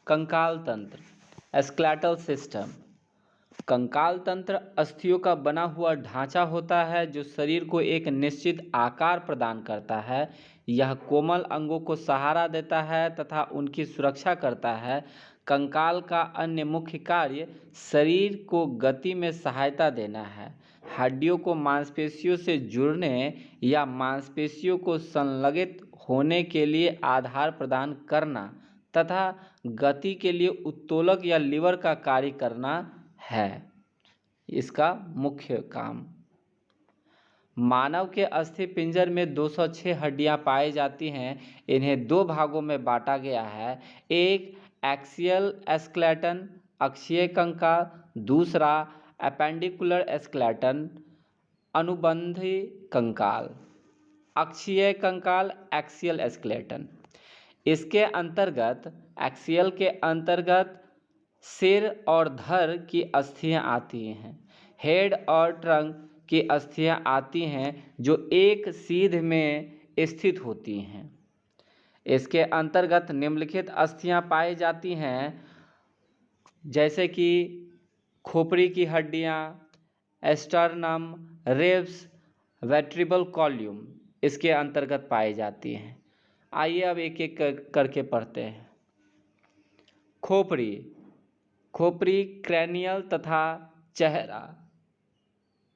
कंकाल तंत्र skeletal system. कंकाल तंत्र अस्थियों का बना हुआ ढांचा होता है जो शरीर को एक निश्चित आकार प्रदान करता है। यह कोमल अंगों को सहारा देता है तथा उनकी सुरक्षा करता है। कंकाल का अन्य मुख्य कार्य शरीर को गति में सहायता देना है, हड्डियों को मांसपेशियों से जुड़ने या मांसपेशियों को संलगित होने के लिए आधार प्रदान करना तथा गति के लिए उत्तोलक या लीवर का कार्य करना है इसका मुख्य काम। मानव के अस्थि पिंजर में 206 हड्डियां पाई जाती हैं। इन्हें दो भागों में बांटा गया है, एक एक्सियल स्केलेटन अक्षीय कंकाल, दूसरा एपेंडिकुलर स्केलेटन अनुबंधी कंकाल। अक्षीय कंकाल एक्सियल स्केलेटन, इसके अंतर्गत एक्सियल के अंतर्गत सिर और धड़ की अस्थियां आती हैं। हेड और ट्रंक की अस्थियां आती हैं जो एक सीध में स्थित होती हैं। इसके अंतर्गत निम्नलिखित अस्थियां पाई जाती हैं, जैसे कि खोपड़ी की हड्डियां, स्टर्नम, रिब्स, वर्टेब्रल कॉलम इसके अंतर्गत पाई जाती हैं। आइए अब एक एक करके पढ़ते हैं। खोपड़ी, खोपड़ी क्रैनियल तथा चेहरा।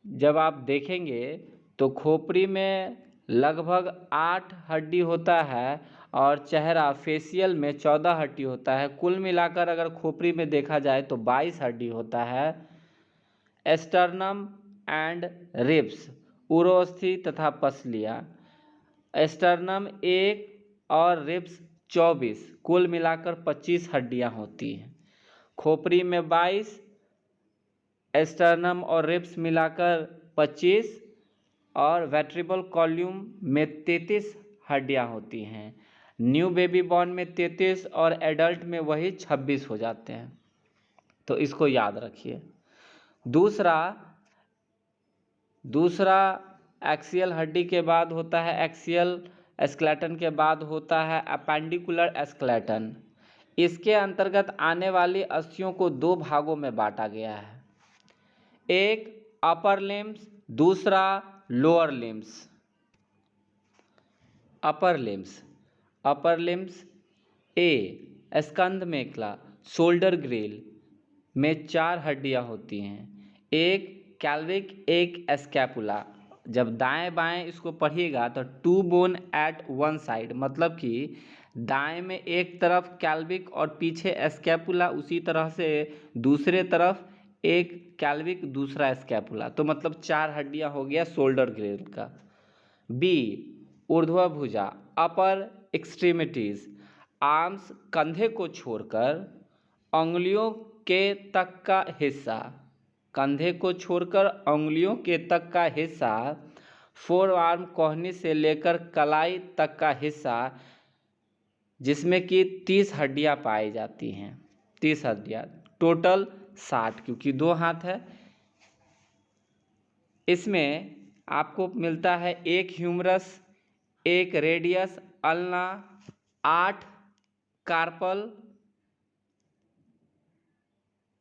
जब आप देखेंगे तो खोपड़ी में लगभग 8 हड्डी होता है और चेहरा फेशियल में 14 हड्डी होता है। कुल मिलाकर अगर खोपड़ी में देखा जाए तो 22 हड्डी होता है। स्टर्नम एंड रिब्स, उरोस्थि तथा पसलियाँ। स्टर्नम 1 और रिब्स 24, कुल मिलाकर 25 हड्डियां होती हैं। खोपड़ी में 22, स्टर्नम और रिब्स मिलाकर 25 और वर्टेब्रल कॉलम में 33 हड्डियां होती हैं। न्यू बेबी बॉर्न में 33 और एडल्ट में वही 26 हो जाते हैं, तो इसको याद रखिए। दूसरा एक्सियल हड्डी के बाद होता है एक्सियल स्केलेटन के बाद होता है एपेंडिकुलर स्केलेटन। इसके अंतर्गत आने वाली अस्थियों को दो भागों में बांटा गया है, एक अपर लिम्स, दूसरा लोअर लिम्स। अपर लिम्स ए स्कंध मेखला शोल्डर ग्रिल में 4 हड्डियां होती हैं, एक कैल्विक, एक स्कैपुला। जब दाएं बाएं इसको पढ़िएगा तो 2 बोन एट वन साइड, मतलब कि दाएं में एक तरफ कैल्विक और पीछे स्कैपुला, उसी तरह से दूसरे तरफ एक कैल्विक दूसरा स्कैपुला, तो मतलब 4 हड्डियां हो गया शोल्डर ग्रिल का। बी ऊर्ध्वभुजा अपर एक्सट्रीमिटीज, आर्म्स कंधे को छोड़कर अंगुलियों के तक का हिस्सा, कंधे को छोड़कर अंगुलियों के तक का हिस्सा, फोर आर्म कोहनी से लेकर कलाई तक का हिस्सा, जिसमें कि 30 हड्डियां पाई जाती हैं। 30 हड्डियां टोटल 60, क्योंकि 2 हाथ है। इसमें आपको मिलता है एक ह्यूमरस, एक radius ulna, 8 carpal,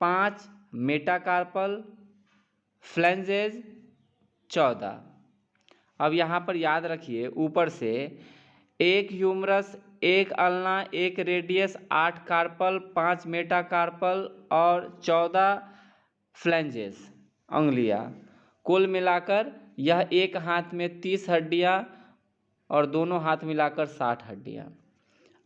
5 metacarpal, phalanges 14। अब यहाँ पर याद रखिए, ऊपर से एक ह्यूमरस, एक अल्ना, एक रेडियस, 8 कार्पल, 5 मेटाकार्पल और 14 फ्लैंजेस अंगुलियाँ। कुल मिलाकर यह एक हाथ में 30 हड्डियाँ और दोनों हाथ मिलाकर 60 हड्डियाँ।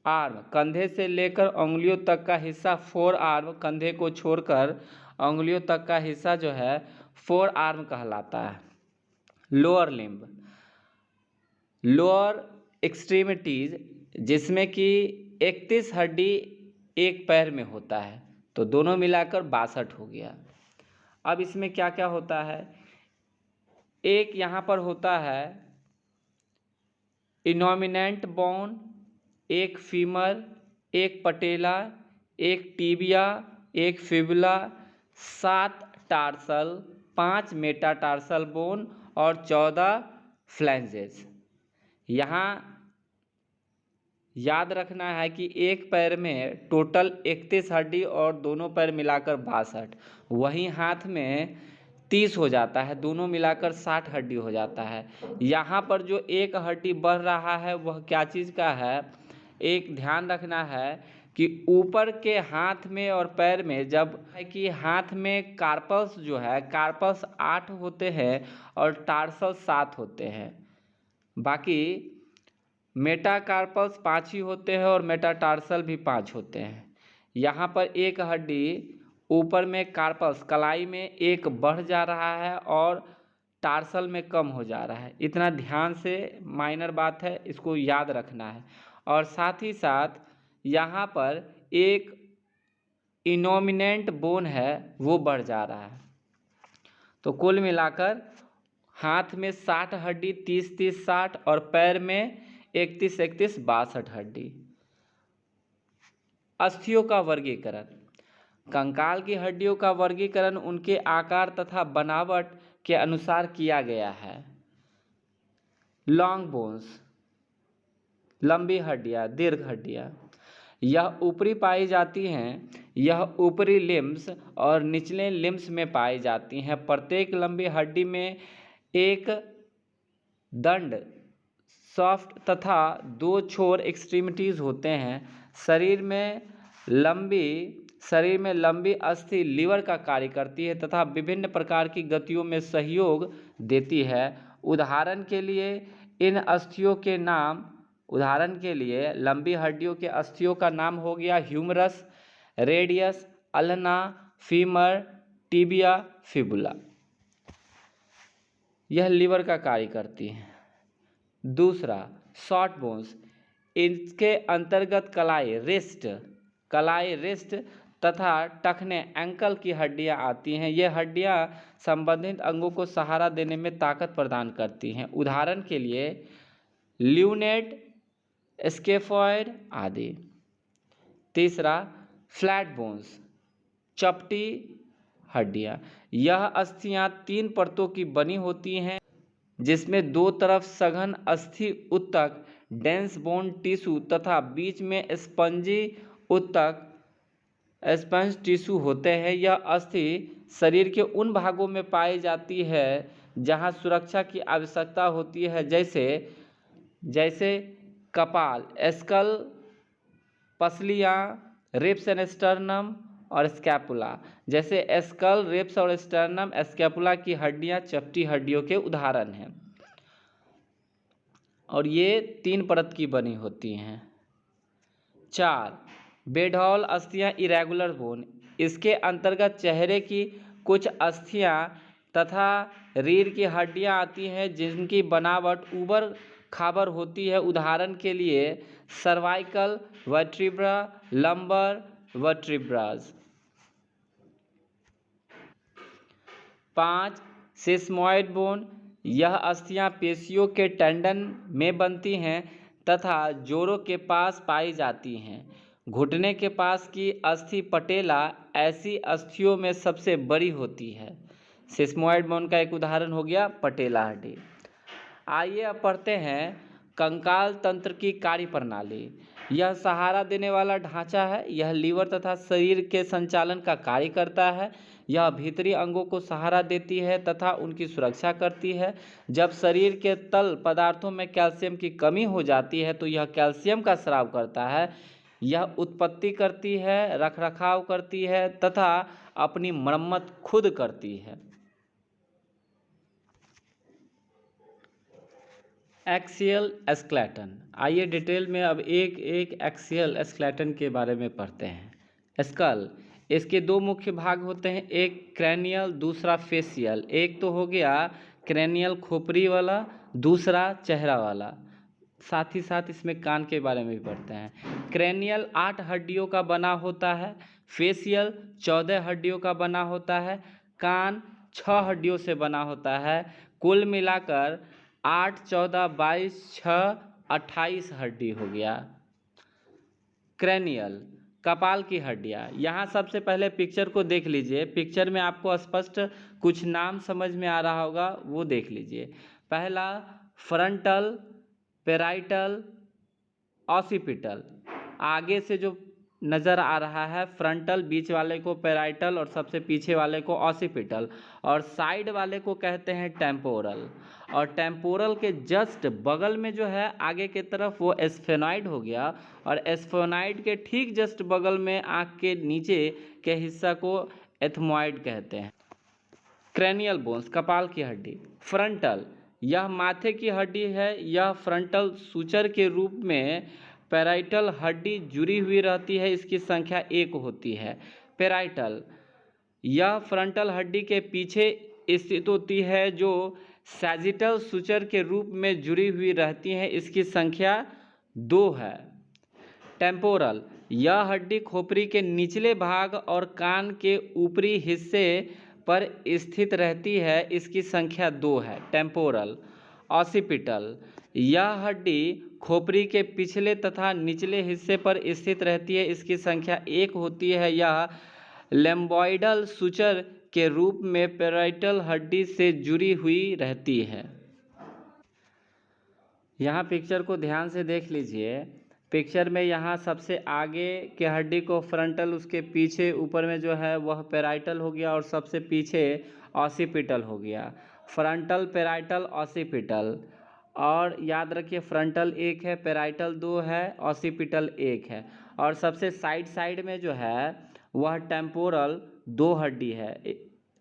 आर्म कंधे से लेकर अंगुलियों तक का हिस्सा फोर आर्म, कंधे को छोड़कर अंगुलियों तक का हिस्सा जो है फोर आर्म कहलाता है। लोअर लिम्ब, लोअर एक्सट्रीमिटीज, जिसमें कि 31 हड्डी एक पैर में होता है, तो दोनों मिलाकर 62 हो गया। अब इसमें क्या क्या होता है, एक यहाँ पर होता है इनोमिनेंट बोन, एक फीमर, एक पटेला, एक टीबिया, एक फिबुला, 7 टार्सल, 5 मेटाटार्सल बोन और 14 फ्लैंजेस। याद रखना है कि एक पैर में टोटल 31 हड्डी और दोनों पैर मिलाकर 62, वहीं हाथ में 30 हो जाता है, दोनों मिलाकर 60 हड्डी हो जाता है। यहाँ पर जो एक हड्डी बढ़ रहा है वह क्या चीज़ का है, एक ध्यान रखना है कि ऊपर के हाथ में और पैर में जब है कि हाथ में कार्पल्स जो है कार्पल्स 8 होते हैं और टार्सल 7 होते हैं, बाकी मेटाकार्पल्स 5 ही होते हैं और मेटाटार्सल भी 5 होते हैं। यहाँ पर एक हड्डी ऊपर में कार्पल्स कलाई में एक बढ़ जा रहा है और टार्सल में कम हो जा रहा है। इतना ध्यान से, माइनर बात है, इसको याद रखना है। और साथ ही साथ यहाँ पर एक इनोमिनेंट बोन है वो बढ़ जा रहा है। तो कुल मिलाकर हाथ में 60 हड्डी, 30-30 60 और पैर में 31-31 62 हड्डी। अस्थियों का वर्गीकरण। कंकाल की हड्डियों का वर्गीकरण उनके आकार तथा बनावट के अनुसार किया गया है। लॉन्ग बोन्स, लंबी हड्डियां, दीर्घ हड्डियां, यह ऊपरी पाई जाती हैं। यह ऊपरी लिम्स और निचले लिम्स में पाई जाती हैं। प्रत्येक लंबी हड्डी में एक दंड सॉफ्ट तथा 2 छोर एक्सट्रीमिटीज होते हैं। शरीर में लंबी अस्थि लीवर का कार्य करती है तथा विभिन्न प्रकार की गतियों में सहयोग देती है। उदाहरण के लिए लंबी हड्डियों के अस्थियों का नाम हो गया humerus, radius, ulna, femur, tibia, fibula. यह लीवर का कार्य करती है। दूसरा, शॉर्ट बोन्स, इसके अंतर्गत कलाई, रिस्ट तथा टखने, एंकल की हड्डियां आती हैं। ये हड्डियां संबंधित अंगों को सहारा देने में ताकत प्रदान करती हैं। उदाहरण के लिए ल्यूनेट, स्केफॉइड आदि। तीसरा, फ्लैट बोन्स, चपटी हड्डियां, यह अस्थियां 3 परतों की बनी होती हैं जिसमें 2 तरफ सघन अस्थि ऊतक, डेंस बोन टिश्यू तथा बीच में स्पंज टिश्यू होते हैं। यह अस्थि शरीर के उन भागों में पाई जाती है जहां सुरक्षा की आवश्यकता होती है, जैसे कपाल, स्कल, पसलियाँ, रिब्स एंड स्टर्नम और स्कैपुला। जैसे स्कल, रिब्स और स्टर्नम, स्कैपुला की हड्डियां चपटी हड्डियों के उदाहरण हैं और ये 3 परत की बनी होती हैं। 4, बेढौल अस्थियां, इरेगुलर बोन, इसके अंतर्गत चेहरे की कुछ अस्थियां तथा रीढ़ की हड्डियां आती हैं जिनकी बनावट ऊबड़ खाबड़ होती है। उदाहरण के लिए cervical vertebra, lumbar vertebrae. 5, sesamoid bone, यह अस्थियां पेशियों के टेंडन में बनती हैं तथा जोड़ों के पास पाई जाती हैं। घुटने के पास की अस्थि पटेला ऐसी अस्थियों में सबसे बड़ी होती है। सिस्मॉइड बोन का एक उदाहरण हो गया पटेला हड्डी। आइए अब पढ़ते हैं कंकाल तंत्र की कार्य प्रणाली। यह सहारा देने वाला ढांचा है। यह लीवर तथा शरीर के संचालन का कार्य करता है। यह भीतरी अंगों को सहारा देती है तथा उनकी सुरक्षा करती है। जब शरीर के तल पदार्थों में कैल्शियम की कमी हो जाती है तो यह कैल्शियम का स्राव करता है। यह उत्पत्ति करती है, रखरखाव करती है तथा अपनी मरम्मत खुद करती है। Axial skeleton. आइए डिटेल में अब एक एक्सियल स्केलेटन के बारे में पढ़ते हैं। स्कल, इसके 2 मुख्य भाग होते हैं, एक क्रैनियल, दूसरा फेशियल। एक तो हो गया क्रैनियल खोपड़ी वाला, दूसरा चेहरा वाला। साथ ही साथ इसमें कान के बारे में भी पढ़ते हैं। क्रैनियल 8 हड्डियों का बना होता है, फेशियल 14 हड्डियों का बना होता है, कान 6 हड्डियों से बना होता है। कुल मिलाकर 8, 14, 22, 6, 28 हड्डी हो गया। क्रैनियल, कपाल की हड्डियाँ। यहाँ सबसे पहले पिक्चर को देख लीजिए। पिक्चर में आपको स्पष्ट कुछ नाम समझ में आ रहा होगा, वो देख लीजिए। पहला फ्रंटल, पेराइटल, ऑसिपिटल, आगे से जो नज़र आ रहा है फ्रंटल, बीच वाले को पैराइटल और सबसे पीछे वाले को ऑसिपिटल, और साइड वाले को कहते हैं टेम्पोरल। और टेम्पोरल के जस्ट बगल में जो है आगे की तरफ वो एस्फेनॉइड हो गया, और एस्फेनॉइड के ठीक जस्ट बगल में आँख के नीचे के हिस्सा को एथमॉइड कहते हैं। क्रेनियल बोन्स, कपाल की हड्डी। फ्रंटल, यह माथे की हड्डी है। यह फ्रंटल सूचर के रूप में पैराइटल हड्डी जुड़ी हुई रहती है, इसकी संख्या 1 होती है। पैराइटल, यह फ्रंटल हड्डी के पीछे स्थित होती है जो सैजिटल सूचर के रूप में जुड़ी हुई रहती है, इसकी संख्या 2 है। टेम्पोरल, यह हड्डी खोपड़ी के निचले भाग और कान के ऊपरी हिस्से पर स्थित रहती है, इसकी संख्या 2 है। टेम्पोरल। ऑसिपिटल, यह हड्डी खोपड़ी के पिछले तथा निचले हिस्से पर स्थित रहती है, इसकी संख्या 1 होती है। यह लेम्बॉइडल सूचर के रूप में पैराइटल हड्डी से जुड़ी हुई रहती है। यहाँ पिक्चर को ध्यान से देख लीजिए। पिक्चर में यहाँ सबसे आगे के हड्डी को फ्रंटल, उसके पीछे ऊपर में जो है वह पैराइटल हो गया, और सबसे पीछे ऑसिपिटल हो गया। Frontal, parietal, occipital. और याद रखिए फ्रंटल 1 है, पैराइटल 2 है, ऑसिपिटल 1 है। और सबसे साइड में जो है वह टेम्पोरल 2 हड्डी है,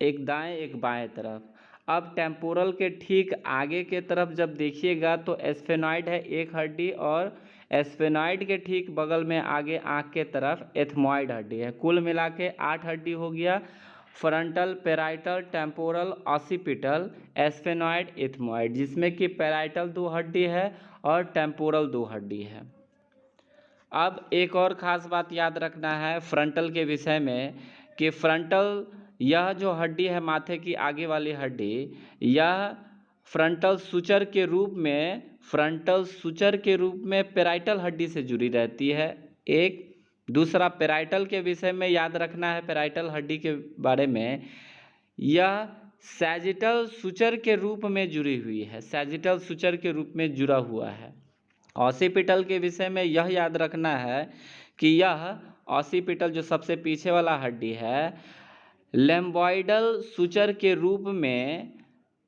एक दाएं एक बाएं तरफ। अब टेम्पोरल के ठीक आगे के तरफ जब देखिएगा तो एस्फेनॉइड है 1 हड्डी, और एस्फेनॉइड के ठीक बगल में आगे आँख के तरफ एथमॉइड हड्डी है। कुल मिला के 8 हड्डी हो गया। Frontal, parietal, temporal, occipital, sphenoid, ethmoid, जिसमें कि पैराइटल 2 हड्डी है और टेम्पोरल 2 हड्डी है। अब एक और ख़ास बात याद रखना है फ्रंटल के विषय में कि फ्रंटल, यह जो हड्डी है माथे की आगे वाली हड्डी, यह फ्रंटल सूचर के रूप में पैराइटल हड्डी से जुड़ी रहती है। एक दूसरा, पैराइटल के विषय में याद रखना है, पैराइटल हड्डी के बारे में, यह सैजिटल सूचर के रूप में जुड़ी हुई है, सैजिटल सूचर के रूप में जुड़ा हुआ है। ऑसिपिटल के विषय में यह याद रखना है कि यह ऑसिपिटल जो सबसे पीछे वाला हड्डी है, लेम्बॉइडल सूचर के रूप में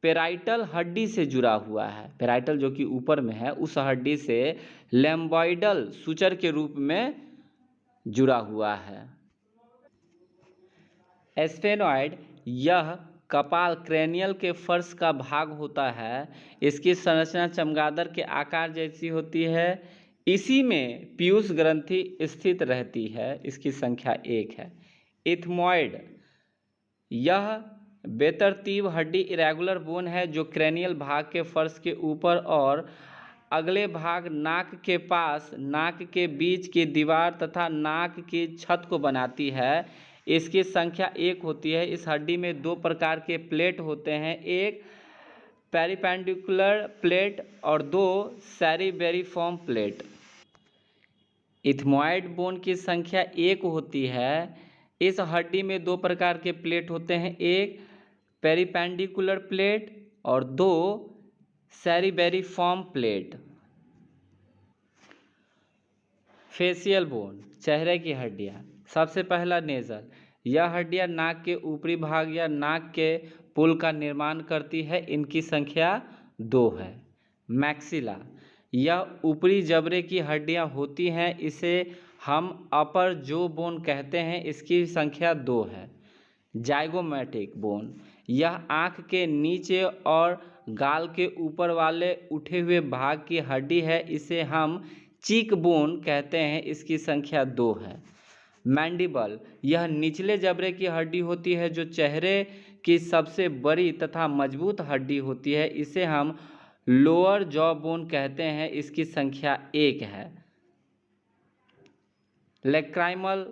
पैराइटल हड्डी से जुड़ा हुआ है। पैराइटल जो कि ऊपर में है उस हड्डी से लेम्बॉइडल सूचर के रूप में जुड़ा हुआ है। एस्फेनॉइड, यह कपाल, क्रेनियल के फर्श का भाग होता है। इसकी संरचना चमगादड़ के आकार जैसी होती है। इसी में पीयूष ग्रंथि स्थित रहती है, इसकी संख्या 1 है। इथमॉइड, यह बेतरतीब हड्डी इरेगुलर बोन है जो क्रेनियल भाग के फर्श के ऊपर और अगले भाग नाक के पास, नाक के बीच की दीवार तथा नाक की छत को बनाती है। इसकी संख्या 1 होती है। इस हड्डी में 2 प्रकार के प्लेट होते हैं, एक पेरिपेंडिकुलर प्लेट और 2 सेरिबेरिफॉर्म प्लेट। इथमॉइड बोन की संख्या 1 होती है। इस हड्डी में 2 प्रकार के प्लेट होते हैं, एक पेरिपेंडिकुलर प्लेट और 2 सेरिबेरिफॉर्म प्लेट। फेशियल बोन, चेहरे की हड्डियाँ। सबसे पहला नेज़ल, यह हड्डियाँ नाक के ऊपरी भाग या नाक के पुल का निर्माण करती है, इनकी संख्या 2 है। मैक्सिला, यह ऊपरी जबड़े की हड्डियाँ होती हैं, इसे हम अपर जो बोन कहते हैं, इसकी संख्या 2 है। जाइगोमैटिक बोन, यह आँख के नीचे और गाल के ऊपर वाले उठे हुए भाग की हड्डी है, इसे हम चीक बोन कहते हैं, इसकी संख्या 2 है। मैंडिबल, यह निचले जबड़े की हड्डी होती है जो चेहरे की सबसे बड़ी तथा मजबूत हड्डी होती है, इसे हम लोअर जॉ बोन कहते हैं, इसकी संख्या 1 है। लैक्राइमल,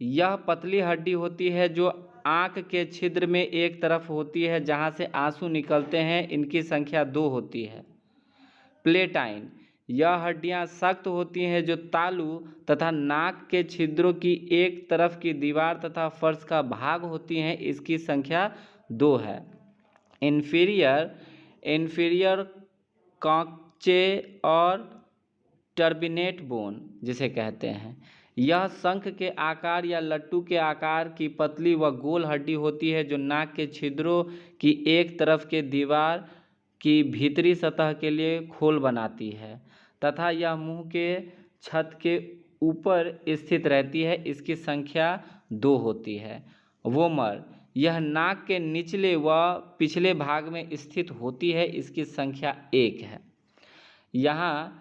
यह पतली हड्डी होती है जो आँख के छिद्र में एक तरफ होती है जहाँ से आंसू निकलते हैं, इनकी संख्या 2 होती है। प्लेटाइन, यह हड्डियाँ सख्त होती हैं जो तालू तथा नाक के छिद्रों की एक तरफ की दीवार तथा फर्श का भाग होती हैं, इसकी संख्या 2 है। इन्फीरियर कॉक्चे और टर्बिनेट बोन जिसे कहते हैं। यह शंख के आकार या लट्टू के आकार की पतली व गोल हड्डी होती है जो नाक के छिद्रों की एक तरफ के दीवार की भीतरी सतह के लिए खोल बनाती है तथा यह मुंह के छत के ऊपर स्थित रहती है। इसकी संख्या 2 होती है। वोमर, यह नाक के निचले व पिछले भाग में स्थित होती है। इसकी संख्या 1 है। यहाँ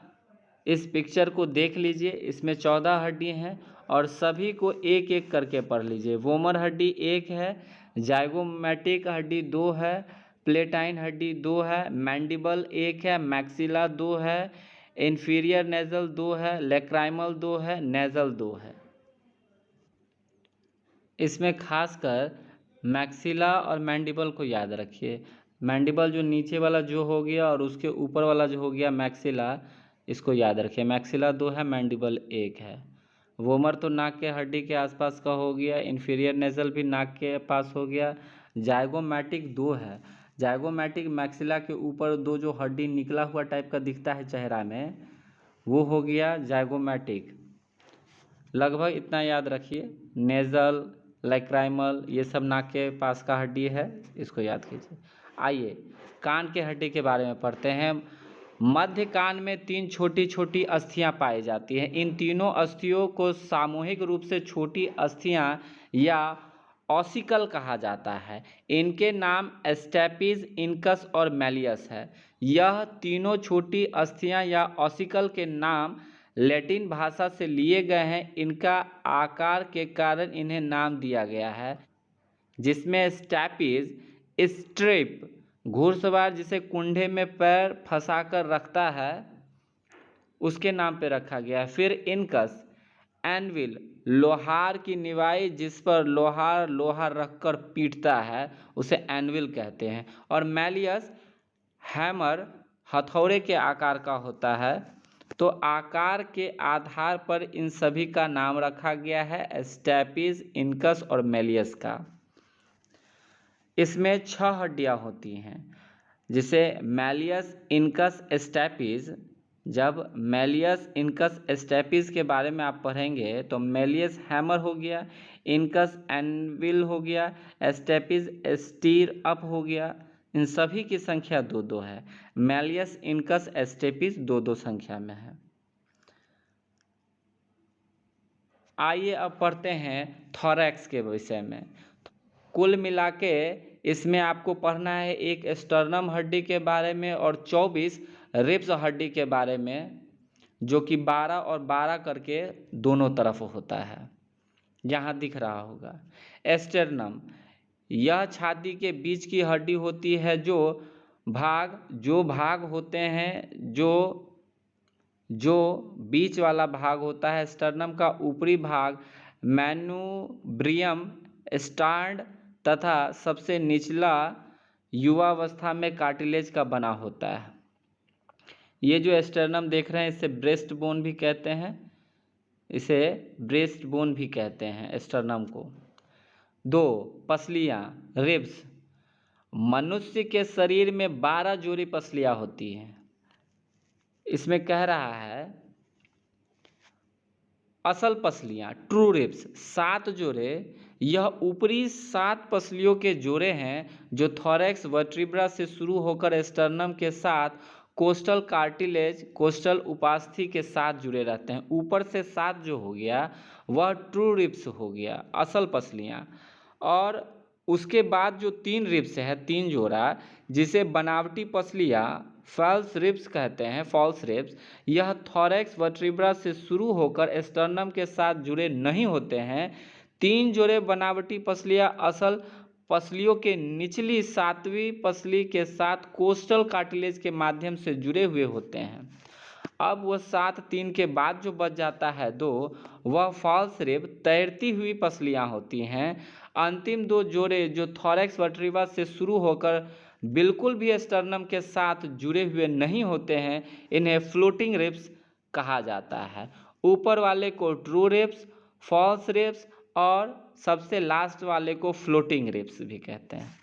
इस पिक्चर को देख लीजिए, इसमें 14 हड्डी हैं और सभी को एक एक करके पढ़ लीजिए। वोमर हड्डी 1 है, जाइगोमैटिक हड्डी 2 है, प्लेटाइन हड्डी 2 है, मैंडिबल 1 है, मैक्सिला 2 है, इंफीरियर नेजल 2 है, लेक्राइमल 2 है, नेजल 2 है। इसमें खासकर मैक्सिला और मैंडिबल को याद रखिए। मैंडिबल जो नीचे वाला जो हो गया और उसके ऊपर वाला जो हो गया मैक्सिला, इसको याद रखिए। मैक्सिला 2 है, मैंडिबल 1 है। वोमर तो नाक के हड्डी के आसपास का हो गया। इन्फीरियर नेजल भी नाक के पास हो गया। जाइगोमैटिक 2 है। जाइगोमैटिक मैक्सिला के ऊपर 2 जो हड्डी निकला हुआ टाइप का दिखता है चेहरा में, वो हो गया जाइगोमैटिक। लगभग इतना याद रखिए। नेजल, लैक्राइमल, ये सब नाक के पास का हड्डी है, इसको याद कीजिए। आइए कान के हड्डी के बारे में पढ़ते हैं। मध्य कान में 3 छोटी छोटी अस्थियां पाई जाती हैं। इन तीनों अस्थियों को सामूहिक रूप से छोटी अस्थियां या ऑसिकल कहा जाता है। इनके नाम स्टेपिज, इनकस और मैलियस है। यह तीनों छोटी अस्थियां या ऑसिकल के नाम लैटिन भाषा से लिए गए हैं। इनका आकार के कारण इन्हें नाम दिया गया है, जिसमें स्टेपिज स्ट्रिप, घुड़सवार जिसे कुंडे में पैर फंसाकर रखता है, उसके नाम पे रखा गया है। फिर इनकस, एनविल, लोहार की निवाई जिस पर लोहार रखकर पीटता है, उसे एनविल कहते हैं। और मैलियस हैमर, हथौड़े के आकार का होता है। तो आकार के आधार पर इन सभी का नाम रखा गया है, स्टेपिज, इनकस और मैलियस का। इसमें 6 हड्डियां होती हैं, जिसे मैलियस, इनकस, स्टेपिज। जब मैलियस, इनकस, स्टेपिज के बारे में आप पढ़ेंगे तो मैलियस हैमर हो गया, इनकस एनविल हो गया, स्टेपिज स्टीर अप हो गया। इन सभी की संख्या 2-2 है। मैलियस, इनकस, स्टेपिज 2-2 संख्या में है। आइए अब पढ़ते हैं थोरैक्स के विषय में। कुल मिला के इसमें आपको पढ़ना है एक स्टर्नम हड्डी के बारे में और 24 रिब्स हड्डी के बारे में, जो कि 12 और 12 करके दोनों तरफ होता है। यहाँ दिख रहा होगा स्टर्नम। यह छाती के बीच की हड्डी होती है। जो भाग होते हैं, जो बीच वाला भाग होता है स्टर्नम का ऊपरी भाग मैन्यूब्रियम, स्टार्ड तथा सबसे निचला युवावस्था में कार्टिलेज का बना होता है। ये जो स्टर्नम देख रहे हैं, इसे ब्रेस्ट बोन भी कहते हैं। इसे ब्रेस्ट बोन भी कहते हैं स्टर्नम को। 2 पसलियाँ, रिब्स। मनुष्य के शरीर में 12 जोड़ी पसलियाँ होती हैं। इसमें कह रहा है असल पसलियाँ, ट्रू रिब्स 7 जोड़े। यह ऊपरी 7 पसलियों के जोड़े हैं जो थोरैक्स वर्टिब्रा से शुरू होकर स्टर्नम के साथ कोस्टल कार्टिलेज, कोस्टल उपास्थि के साथ जुड़े रहते हैं। ऊपर से 7 जो हो गया वह ट्रू रिब्स हो गया, असल पसलियाँ। और उसके बाद जो 3 रिब्स है, 3 जोड़ा, जिसे बनावटी पसलियाँ फॉल्स रिब्स कहते हैं, फॉल्स रिब्स, यह थोरैक्स वर्टिब्रा से शुरू होकर स्टर्नम के साथ जुड़े नहीं होते हैं। 3 जोड़े बनावटी पसलियाँ असल पसलियों के निचली 7वीं पसली के साथ कोस्टल कार्टिलेज के माध्यम से जुड़े हुए होते हैं। अब वह 7, 3 के बाद जो बच जाता है 2, वह फॉल्स रिब, तैरती हुई पसलियाँ होती हैं। अंतिम 2 जोड़े जो थोरैक्स वर्टिब्रा से शुरू होकर बिल्कुल भी स्टर्नम के साथ जुड़े हुए नहीं होते हैं, इन्हें फ्लोटिंग रिब्स कहा जाता है। ऊपर वाले को ट्रू रिब्स, फॉल्स रिब्स और सबसे लास्ट वाले को फ्लोटिंग रिब्स भी कहते हैं।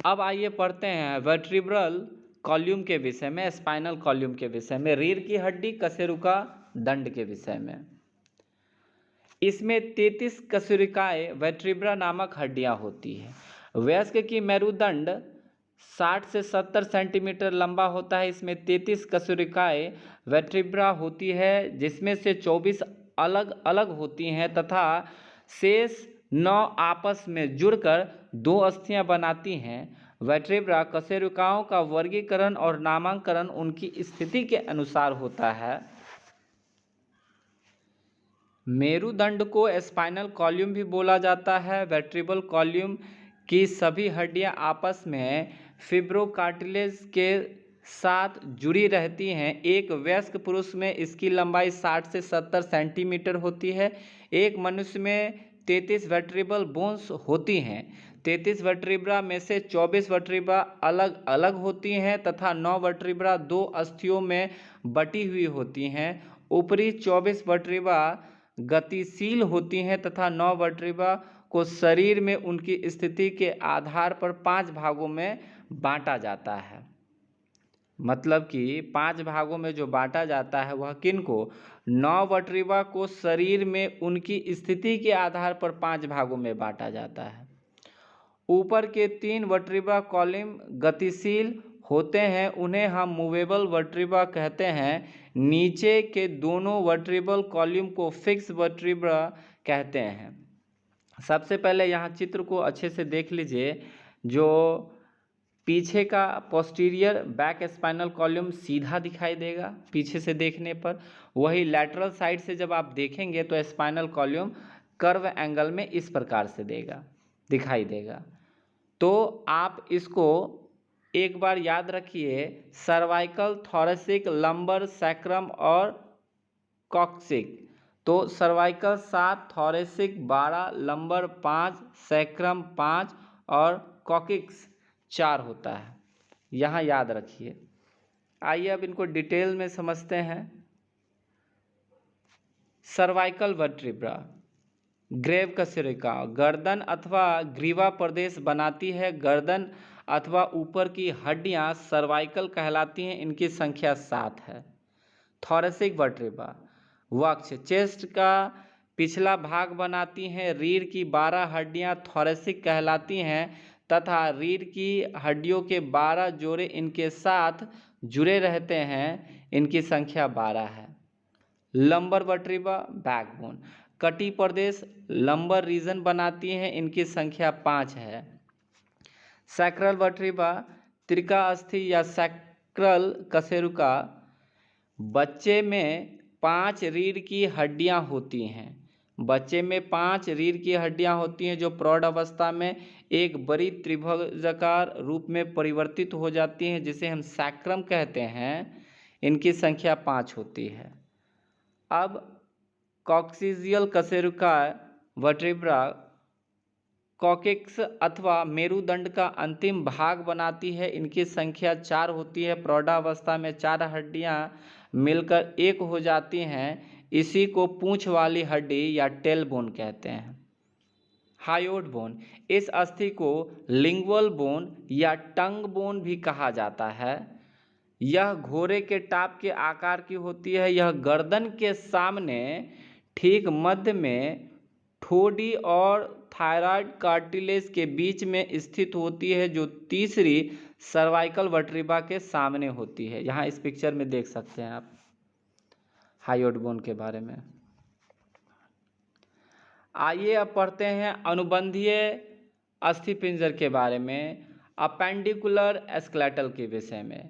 अब आइए पढ़ते हैं वर्टिब्रल कॉल्यूम के विषय में, स्पाइनल कॉल्यूम के विषय में, रीढ़ की हड्डी कशेरुका दंड के विषय में। इसमें 33 कशेरुकाएं वर्टिब्रा नामक हड्डियां होती हैं। वयस्क की मेरुदंड 60 से 70 सेंटीमीटर लंबा होता है। इसमें 33 कशेरुकाएं वर्टिब्रा होती है, जिसमें से 24 अलग अलग होती हैं तथा शेष 9 आपस में जुड़कर 2 अस्थियां बनाती हैं। वर्टिब्रा कशेरुकाओं का वर्गीकरण और नामकरण उनकी स्थिति के अनुसार होता है। मेरुदंड को स्पाइनल कॉल्यूम भी बोला जाता है। वर्टिब्रल कॉल्यूम की सभी हड्डियां आपस में फिब्रोकार्टिलेज के साथ जुड़ी रहती हैं। एक वयस्क पुरुष में इसकी लंबाई 60 से 70 सेंटीमीटर होती है। एक मनुष्य में 33 वर्टिब्रल बोन्स होती हैं। 33 वर्टिब्रा में से 24 वर्टिब्रा अलग अलग होती हैं तथा 9 वर्टिब्रा 2 अस्थियों में बटी हुई होती हैं। ऊपरी 24 वर्टिब्रा गतिशील होती हैं तथा 9 वर्टिब्रा को शरीर में उनकी स्थिति के आधार पर 5 भागों में बांटा जाता है। मतलब कि 5 भागों में जो बांटा जाता है वह किन को? 9 वर्टिब्रा को शरीर में उनकी स्थिति के आधार पर 5 भागों में बांटा जाता है। ऊपर के 3 वर्टिब्रा कॉलम गतिशील होते हैं, उन्हें हम मूवेबल वर्टिब्रा कहते हैं। नीचे के दोनों वर्टिब्रल कॉलम को फिक्स वर्टिब्रा कहते हैं। सबसे पहले यहाँ चित्र को अच्छे से देख लीजिए। जो पीछे का पोस्टीरियर बैक स्पाइनल कॉलम सीधा दिखाई देगा पीछे से देखने पर, वही लैटरल साइड से जब आप देखेंगे तो स्पाइनल कॉलम कर्व एंगल में इस प्रकार से दिखाई देगा। तो आप इसको एक बार याद रखिए, सर्वाइकल, थोरेसिक, लंबर, सैक्रम और कॉक्सिक। तो सर्वाइकल 7, थोरेसिक 12, लंबर 5, सैक्रम 5 और कॉक्सिक 4 होता है। यहाँ याद रखिए। आइए अब इनको डिटेल में समझते हैं। सर्वाइकल वर्टिब्रा, ग्रेव कशेरुका गर्दन अथवा ग्रीवा प्रदेश बनाती है। गर्दन अथवा ऊपर की हड्डियां सर्वाइकल कहलाती हैं। इनकी संख्या 7 है। थोरेसिक वर्टिब्रा वक्ष, चेस्ट का पिछला भाग बनाती हैं। रीढ़ की 12 हड्डियां थोरेसिक कहलाती हैं तथा रीढ़ की हड्डियों के 12 जोड़े इनके साथ जुड़े रहते हैं। इनकी संख्या 12 है। लंबर वर्टिब्रा बैकबोन, कटी प्रदेश लंबर रीजन बनाती हैं। इनकी संख्या 5 है। सैक्रल वर्टिब्रा त्रिकास्थि या सैक्रल कशेरुका, बच्चे में 5 रीढ़ की हड्डियां होती हैं। बच्चे में 5 रीढ़ की हड्डियां होती हैं जो प्रौढ़ अवस्था में एक बड़ी त्रिभुजाकार रूप में परिवर्तित हो जाती हैं, जिसे हम सैक्रम कहते हैं। इनकी संख्या 5 होती है। अब कॉक्सिजियल कशेरुका वर्टिब्रा कॉक्सिक्स अथवा मेरुदंड का अंतिम भाग बनाती है। इनकी संख्या 4 होती है। प्रौढ़ावस्था में 4 हड्डियां मिलकर एक हो जाती हैं। इसी को पूंछ वाली हड्डी या टेल बोन कहते हैं। हायोड बोन, इस अस्थि को लिंगुअल बोन या टंग बोन भी कहा जाता है। यह घोड़े के टाप के आकार की होती है। यह गर्दन के सामने ठीक मध्य में ठोडी और थायराइड कार्टिलेज के बीच में स्थित होती है, जो तीसरी सर्वाइकल वर्टिब्रा के सामने होती है। यहाँ इस पिक्चर में देख सकते हैं आप हायोड बोन के बारे में। आइए अब पढ़ते हैं अनुबंधीय अस्थिपिंजर के बारे में, अपेंडिकुलर स्केलेटल के विषय में।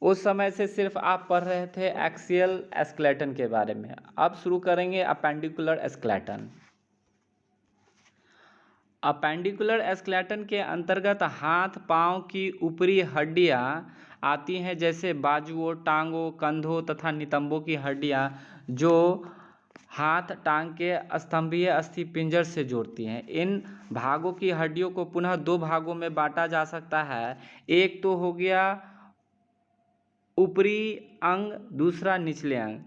उस समय से सिर्फ आप पढ़ रहे थे एक्सियल स्केलेटन के बारे में। अब शुरू करेंगे अपेंडिकुलर स्केलेटन। अपेंडिकुलर स्केलेटन के अंतर्गत हाथ पांव की ऊपरी हड्डियां आती हैं, जैसे बाजुओं, टांगों, कंधों तथा नितंबों की हड्डियां, जो हाथ टांग के स्तंभीय अस्थिपिंजर से जोड़ती हैं। इन भागों की हड्डियों को पुनः 2 भागों में बांटा जा सकता है। एक तो हो गया ऊपरी अंग, दूसरा निचले अंग।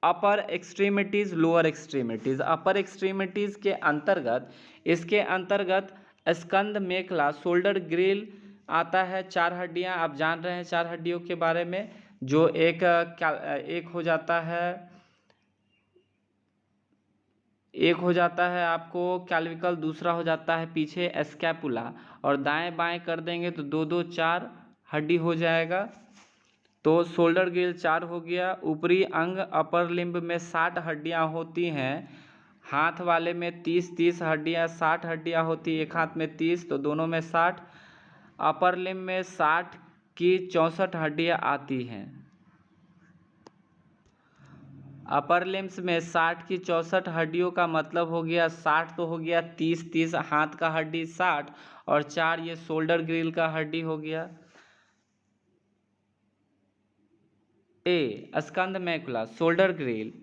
अपर एक्सट्रीमिटीज, लोअर एक्सट्रीमिटीज। अपर एक्सट्रीमिटीज के अंतर्गत इसके अंतर्गत स्कंद मेखला, शोल्डर ग्रिल आता है 4 हड्डियां, आप जान रहे हैं 4 हड्डियों के बारे में, जो एक हो जाता है आपको कैल्विकल, दूसरा हो जाता है पीछे स्कैपुला, और दाएं बाएं कर देंगे तो 2 2 4 हड्डी हो जाएगा। तो शोल्डर गिल 4 हो गया। ऊपरी अंग अपर लिम्ब में 60 हड्डियां होती हैं, हाथ वाले में 30 हड्डियां, 60 हड्डियां होती, एक हाथ में 30 तो दोनों में 60। अपर लिम्ब में 60 की 64 हड्डियां आती हैं। अपर लिम्स में 60 की 64 हड्डियों का मतलब हो गया 60 तो हो गया 30 हाथ का हड्डी 60 और 4 ये शोल्डर ग्रिल का हड्डी हो गया। स्कंद मैकुला शोल्डर ग्रिल,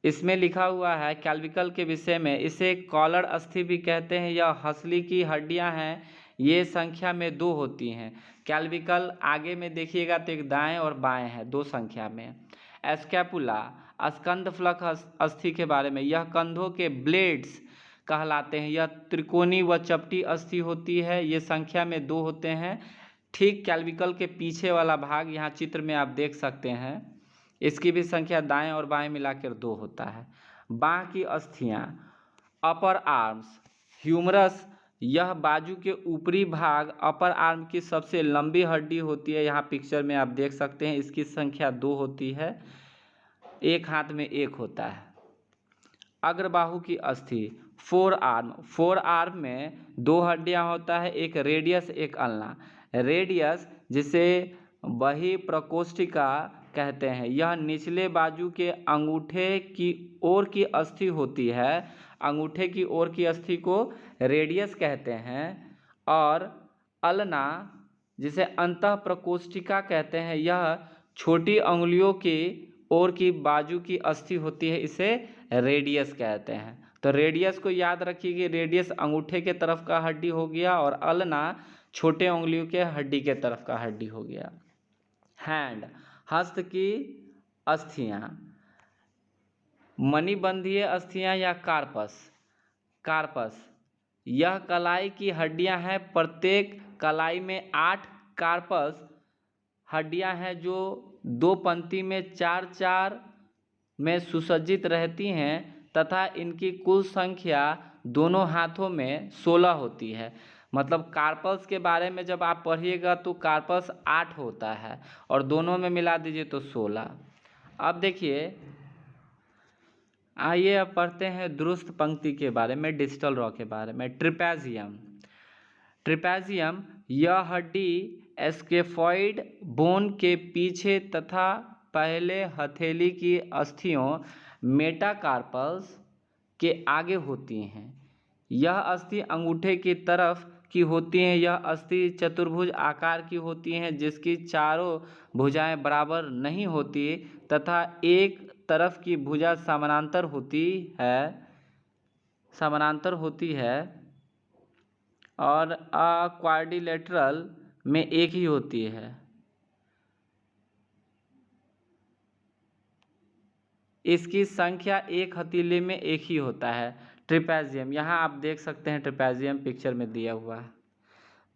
इसमें लिखा हुआ है कैल्विकल के विषय में, इसे कॉलर अस्थि भी कहते हैं। यह हंसली की हड्डियां हैं, ये संख्या में 2 होती हैं। कैल्विकल आगे में देखिएगा तो एक दाएं और बाएं है, 2 संख्या में। स्कैपुला स्कंद फ्लक अस्थि के बारे में, यह कंधों के ब्लेड्स कहलाते हैं। यह त्रिकोणी व चपटी अस्थि होती है, ये संख्या में 2 होते हैं। ठीक कैल्विकल के पीछे वाला भाग यहाँ चित्र में आप देख सकते हैं, इसकी भी संख्या दाएं और बाएं मिलाकर 2 होता है। बाह की अस्थियां, अपर आर्म्स ह्यूमरस, यह बाजू के ऊपरी भाग अपर आर्म की सबसे लंबी हड्डी होती है। यहाँ पिक्चर में आप देख सकते हैं, इसकी संख्या 2 होती है, एक हाथ में 1 होता है। अग्रबाहु की अस्थि फोर आर्म में 2 हड्डियां होता है, एक रेडियस एक अल्ना। रेडियस जिसे बही प्रकोष्ठिका कहते हैं, यह निचले बाजू के अंगूठे की ओर की अस्थि होती है। अंगूठे की ओर की अस्थि को रेडियस कहते हैं। और अल्ना जिसे अंतः प्रकोष्ठिका कहते हैं, यह छोटी अंगुलियों की ओर की बाजू की अस्थि होती है, इसे रेडियस कहते हैं। तो रेडियस को याद रखिए, रेडियस अंगूठे के तरफ का हड्डी हो गया और अल्ना छोटे उंगलियों के हड्डी के तरफ का हड्डी हो गया। हैंड हस्त की अस्थियां, मणिबंधीय अस्थियां या कार्पस, यह कलाई की हड्डियां हैं। प्रत्येक कलाई में 8 कार्पस हड्डियां हैं, जो 2 पंक्ति में 4 में सुसज्जित रहती हैं तथा इनकी कुल संख्या दोनों हाथों में 16 होती है। मतलब कार्पस के बारे में जब आप पढ़िएगा तो कार्पस 8 होता है और दोनों में मिला दीजिए तो 16। अब देखिए, आइए अब पढ़ते हैं दुरुस्त पंक्ति के बारे में, डिजिटल रॉ के बारे में। ट्रिपेजियम यह हड्डी स्केफॉइड बोन के पीछे तथा पहले हथेली की अस्थियों मेटाकार्पल्स के आगे होती हैं। यह अस्थि अंगूठे की तरफ की होती हैं। यह अस्थि चतुर्भुज आकार की होती हैं, जिसकी चारों भुजाएं बराबर नहीं होती तथा एक तरफ की भुजा समानांतर होती है और क्वाड्रिलेटरल में एक ही होती है। इसकी संख्या एक हथेली में एक ही होता है। ट्रिपेजियम, यहाँ आप देख सकते हैं ट्रिपेजियम पिक्चर में दिया हुआ है।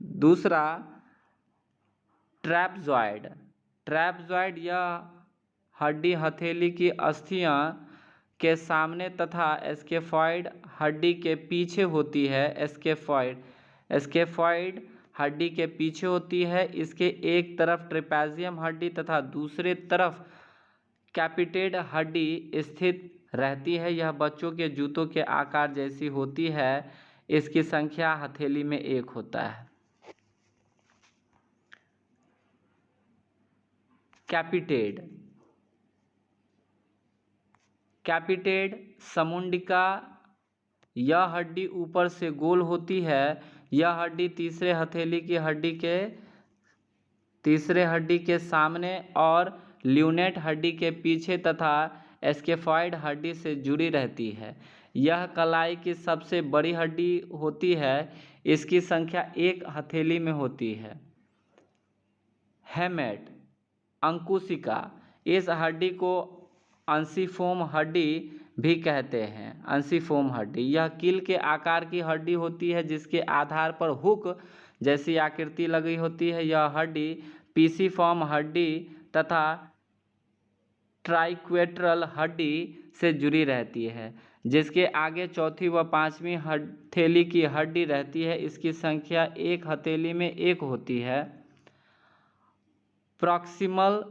दूसरा ट्रैपजॉइड, यह हड्डी हथेली की अस्थियां के सामने तथा स्केफॉइड हड्डी के पीछे होती है। स्केफॉइड हड्डी के पीछे होती है। इसके एक तरफ ट्रिपेजियम हड्डी तथा दूसरे तरफ कैपिटेड हड्डी स्थित रहती है। यह बच्चों के जूतों के आकार जैसी होती है। इसकी संख्या हथेली में 1 होता है। कैपिटेड समुंडिका, यह हड्डी ऊपर से गोल होती है। यह हड्डी तीसरे हड्डी के सामने और ल्यूनेट हड्डी के पीछे तथा स्केफॉइड हड्डी से जुड़ी रहती है। यह कलाई की सबसे बड़ी हड्डी होती है। इसकी संख्या 1 हथेली में होती है। हेमेट अंकुशिका, इस हड्डी को अंसिफोम हड्डी भी कहते हैं। अंसिफोम हड्डी, यह कील के आकार की हड्डी होती है, जिसके आधार पर हुक जैसी आकृति लगी होती है। यह हड्डी पीसीफॉर्म हड्डी तथा ट्राइक्वेट्रल हड्डी से जुड़ी रहती है, जिसके आगे चौथी व पांचवी हथेली की हड्डी रहती है। इसकी संख्या एक हथेली में एक होती है। प्रॉक्सिमल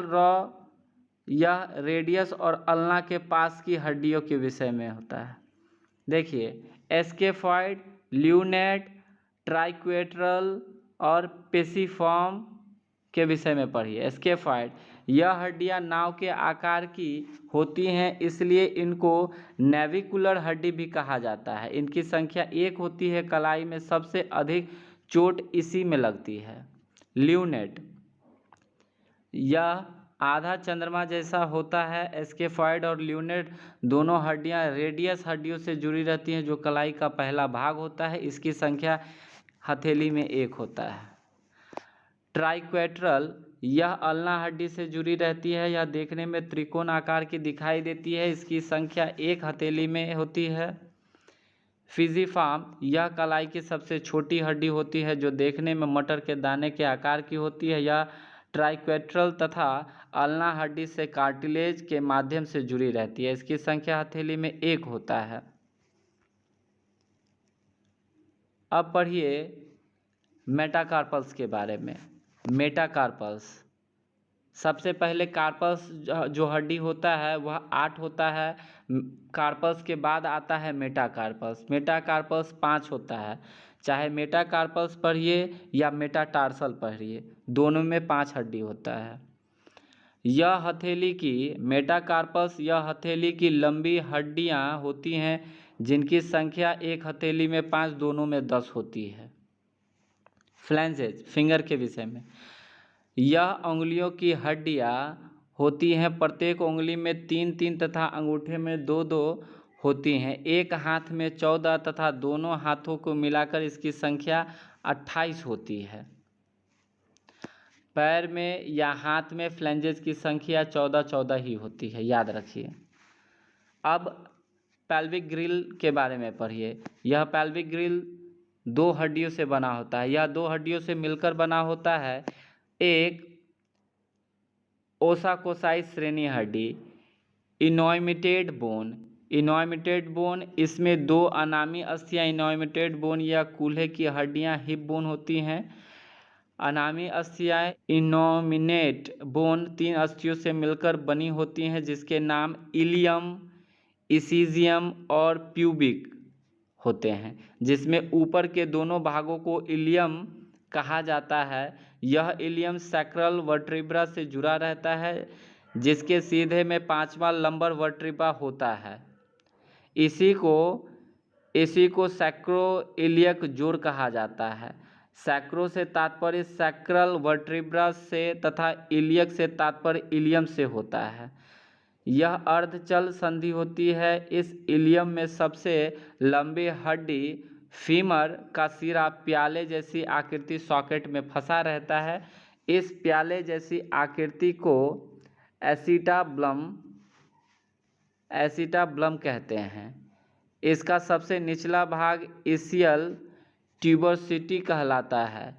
रॉ यह रेडियस और अल्ना के पास की हड्डियों के विषय में होता है। देखिए स्केफॉइड, ल्यूनेट, ट्राइक्वेट्रल और पेसिफॉर्म के विषय में पढ़िए। स्केफॉइड यह हड्डियां नाव के आकार की होती हैं, इसलिए इनको नेविकुलर हड्डी भी कहा जाता है। इनकी संख्या एक होती है। कलाई में सबसे अधिक चोट इसी में लगती है। ल्यूनेट यह आधा चंद्रमा जैसा होता है। स्केफॉइड और ल्यूनेट दोनों हड्डियां रेडियस हड्डियों से जुड़ी रहती हैं, जो कलाई का पहला भाग होता है। इसकी संख्या हथेली में एक होता है। ट्राइक्वेट्रल यह अल्ना हड्डी से जुड़ी रहती है। यह देखने में त्रिकोण आकार की दिखाई देती है। इसकी संख्या एक हथेली में होती है। फिजिफार्म यह कलाई की सबसे छोटी हड्डी होती है, जो देखने में मटर के दाने के आकार की होती है। यह ट्राइक्वेट्रल तथा अल्ना हड्डी से कार्टिलेज के माध्यम से जुड़ी रहती है। इसकी संख्या हथेली में एक होता है। अब पढ़िए मेटाकार्पल्स के बारे में। मेटाकार्पल्स सबसे पहले कार्पल्स जो हड्डी होता है वह 8 होता है। कार्पल्स के बाद आता है मेटाकार्पल्स। मेटाकार्पल्स 5 होता है। चाहे मेटाकार्पल्स पढ़िए या मेटाटार्सल पढ़िए, दोनों में 5 हड्डी होता है। यह हथेली की मेटाकार्पल्स यह हथेली की लंबी हड्डियां होती हैं, जिनकी संख्या एक हथेली में 5, दोनों में 10 होती है। फ्लैंजेस फिंगर के विषय में, यह उंगलियों की हड्डियां होती हैं। प्रत्येक उंगली में 3-3 तथा अंगूठे में 2-2 होती हैं। एक हाथ में 14 तथा दोनों हाथों को मिलाकर इसकी संख्या 28 होती है। पैर में या हाथ में फ्लैंजेस की संख्या 14-14 ही होती है, याद रखिए। अब पेल्विक ग्रिल के बारे में पढ़िए। यह पेल्विक ग्रिल 2 हड्डियों से बना होता है। यह 2 हड्डियों से मिलकर बना होता है। एक ओसाकोसाई श्रेणी हड्डी, इनॉइमिटेड बोन, इसमें 2 अनामी अस्थियां इनॉइमिटेड बोन या कूल्हे की हड्डियां हिप बोन होती हैं। अनामी अस्थियां इनॉमिनेट बोन 3 अस्थियों से मिलकर बनी होती हैं, जिसके नाम इलियम, इसीजियम और प्यूबिक होते हैं, जिसमें ऊपर के दोनों भागों को इलियम कहा जाता है। यह इलियम सैक्रल वर्टेब्रा से जुड़ा रहता है, जिसके सीधे में 5वां लंबर वर्टेब्रा होता है। इसी को सैक्रोइलियक जोड़ कहा जाता है। सैक्रो से तात्पर्य सैक्रल वर्टेब्रा से तथा इलियक से तात्पर्य इलियम से होता है। यह अर्धचल संधि होती है। इस इलियम में सबसे लंबी हड्डी फीमर का सिरा प्याले जैसी आकृति सॉकेट में फंसा रहता है। इस प्याले जैसी आकृति को एसिटाब्लम कहते हैं। इसका सबसे निचला भाग इसियल ट्यूबरोसिटी कहलाता है।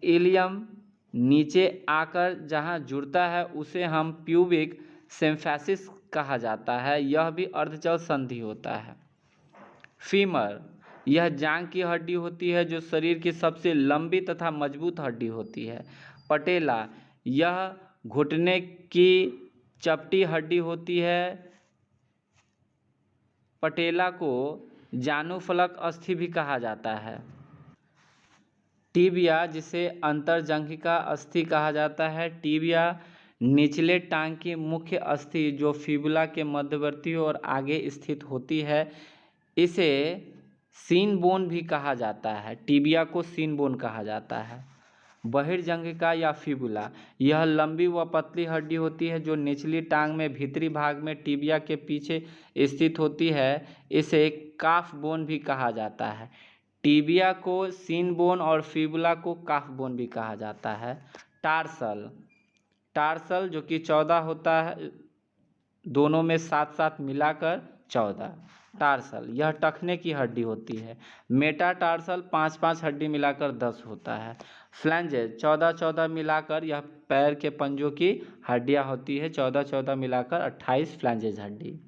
इलियम नीचे आकर जहां जुड़ता है उसे हम प्यूबिक सिम्फेसिस कहा जाता है। यह भी अर्धचल संधि होता है। फीमर यह जांघ की हड्डी होती है, जो शरीर की सबसे लंबी तथा मजबूत हड्डी होती है। पटेला यह घुटने की चपटी हड्डी होती है। पटेला को जानुफलक अस्थि भी कहा जाता है। टीबिया जिसे अंतरजंघिका अस्थि कहा जाता है। टीबिया निचले टांग की मुख्य अस्थि जो फिबुला के मध्यवर्ती और आगे स्थित होती है, इसे सीन बोन भी कहा जाता है। टीबिया को सीन बोन कहा जाता है। बहिर्जंघिका या फिबुला यह लंबी व पतली हड्डी होती है, जो निचली टांग में भीतरी भाग में टीबिया के पीछे स्थित होती है। इसे काफ बोन भी कहा जाता है। टीबिया को सीन बोन और फिबुला को काफ बोन भी कहा जाता है। टार्सल जो कि 14 होता है, दोनों में साथ साथ मिलाकर 14। टार्सल, यह टखने की हड्डी होती है। मेटाटार्सल 5-5 हड्डी मिलाकर 10 होता है। फ्लैंजेस 14-14 मिलाकर यह पैर के पंजों की हड्डियां होती है। 14-14 मिलाकर 28 फ्लैंजेस हड्डी।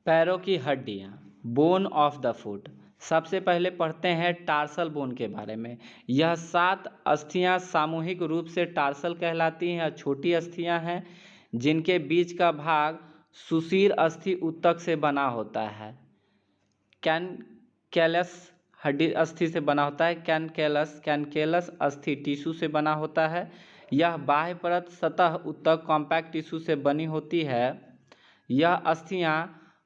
पैरों की हड्डियां, बोन ऑफ द फुट। सबसे पहले पढ़ते हैं टार्सल बोन के बारे में। यह 7 अस्थियां सामूहिक रूप से टार्सल कहलाती हैं। छोटी अस्थियां हैं जिनके बीच का भाग सुशीर अस्थि ऊतक से बना होता है। कैनकेलस हड्डी अस्थि से बना होता है। कैनकेलस अस्थि टिश्यू से बना होता है। यह बाह्य परत सतह ऊतक कॉम्पैक्ट टिश्यू से बनी होती है। यह अस्थियां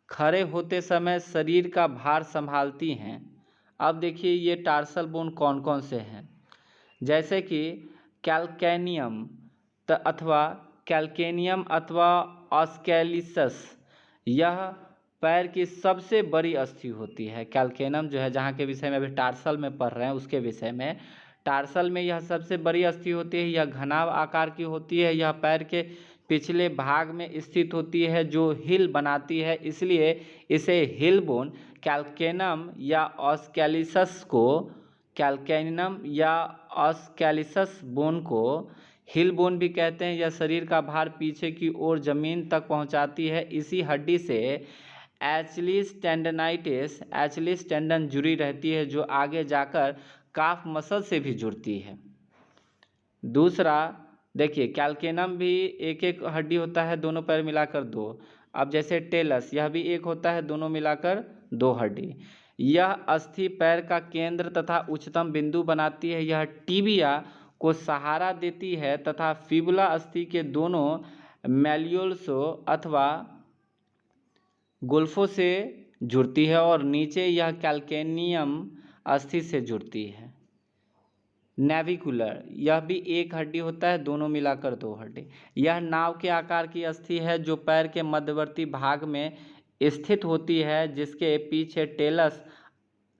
खड़े होते समय शरीर का भार संभालती हैं। अब देखिए ये टार्सल बोन कौन कौन से हैं, जैसे कि कैल्केनियम अथवा ऑस्कैलिसस, यह पैर की सबसे बड़ी अस्थि होती है। कैल्केनियम जो है, जहाँ के विषय में अभी टार्सल में पढ़ रहे हैं उसके विषय में, टार्सल में यह सबसे बड़ी अस्थि होती है। यह घनाभ आकार की होती है। यह पैर के पिछले भाग में स्थित होती है जो हिल बनाती है, इसलिए इसे हिल बोन कैल्केनियम या ऑस्कैलिसस बोन को हिल बोन भी कहते हैं। यह शरीर का भार पीछे की ओर जमीन तक पहुंचाती है। इसी हड्डी से एचलिस टेंडन जुड़ी रहती है जो आगे जाकर काफ मसल से भी जुड़ती है। दूसरा देखिए, कैल्केनियम भी एक एक हड्डी होता है, दोनों पैर मिलाकर 2। अब जैसे टेलस, यह भी एक होता है, दोनों मिलाकर 2 हड्डी। यह अस्थि पैर का केंद्र तथा उच्चतम बिंदु बनाती है। यह टिबिया को सहारा देती है तथा फिबुला अस्थि के दोनों मैल्योल्सों अथवा गुल्फों से जुड़ती है और नीचे यह कैल्केनियम अस्थि से जुड़ती है। नेविकुलर, यह भी एक हड्डी होता है, दोनों मिलाकर 2 हड्डी। यह नाव के आकार की अस्थि है जो पैर के मध्यवर्ती भाग में स्थित होती है, जिसके पीछे टेलस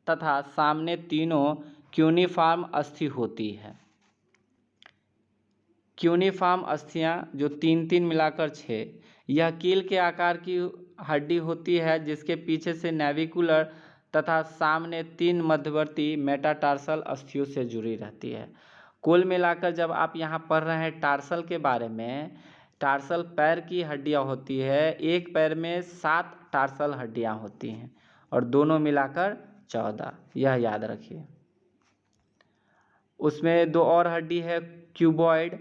तथा सामने तीनों क्यूनिफॉर्म अस्थि होती है। क्यूनिफॉर्म अस्थियां जो 3-3 मिलाकर 6। यह कील के आकार की हड्डी होती है जिसके पीछे से नेविकुलर तथा सामने 3 मध्यवर्ती मेटाटार्सल अस्थियों से जुड़ी रहती है। कुल मिलाकर जब आप यहाँ पढ़ रहे हैं टार्सल के बारे में, टार्सल पैर की हड्डियाँ होती है। एक पैर में 7 टार्सल हड्डियाँ होती हैं और दोनों मिलाकर 14, यह याद रखिए। उसमें 2 और हड्डी है क्यूबॉइड।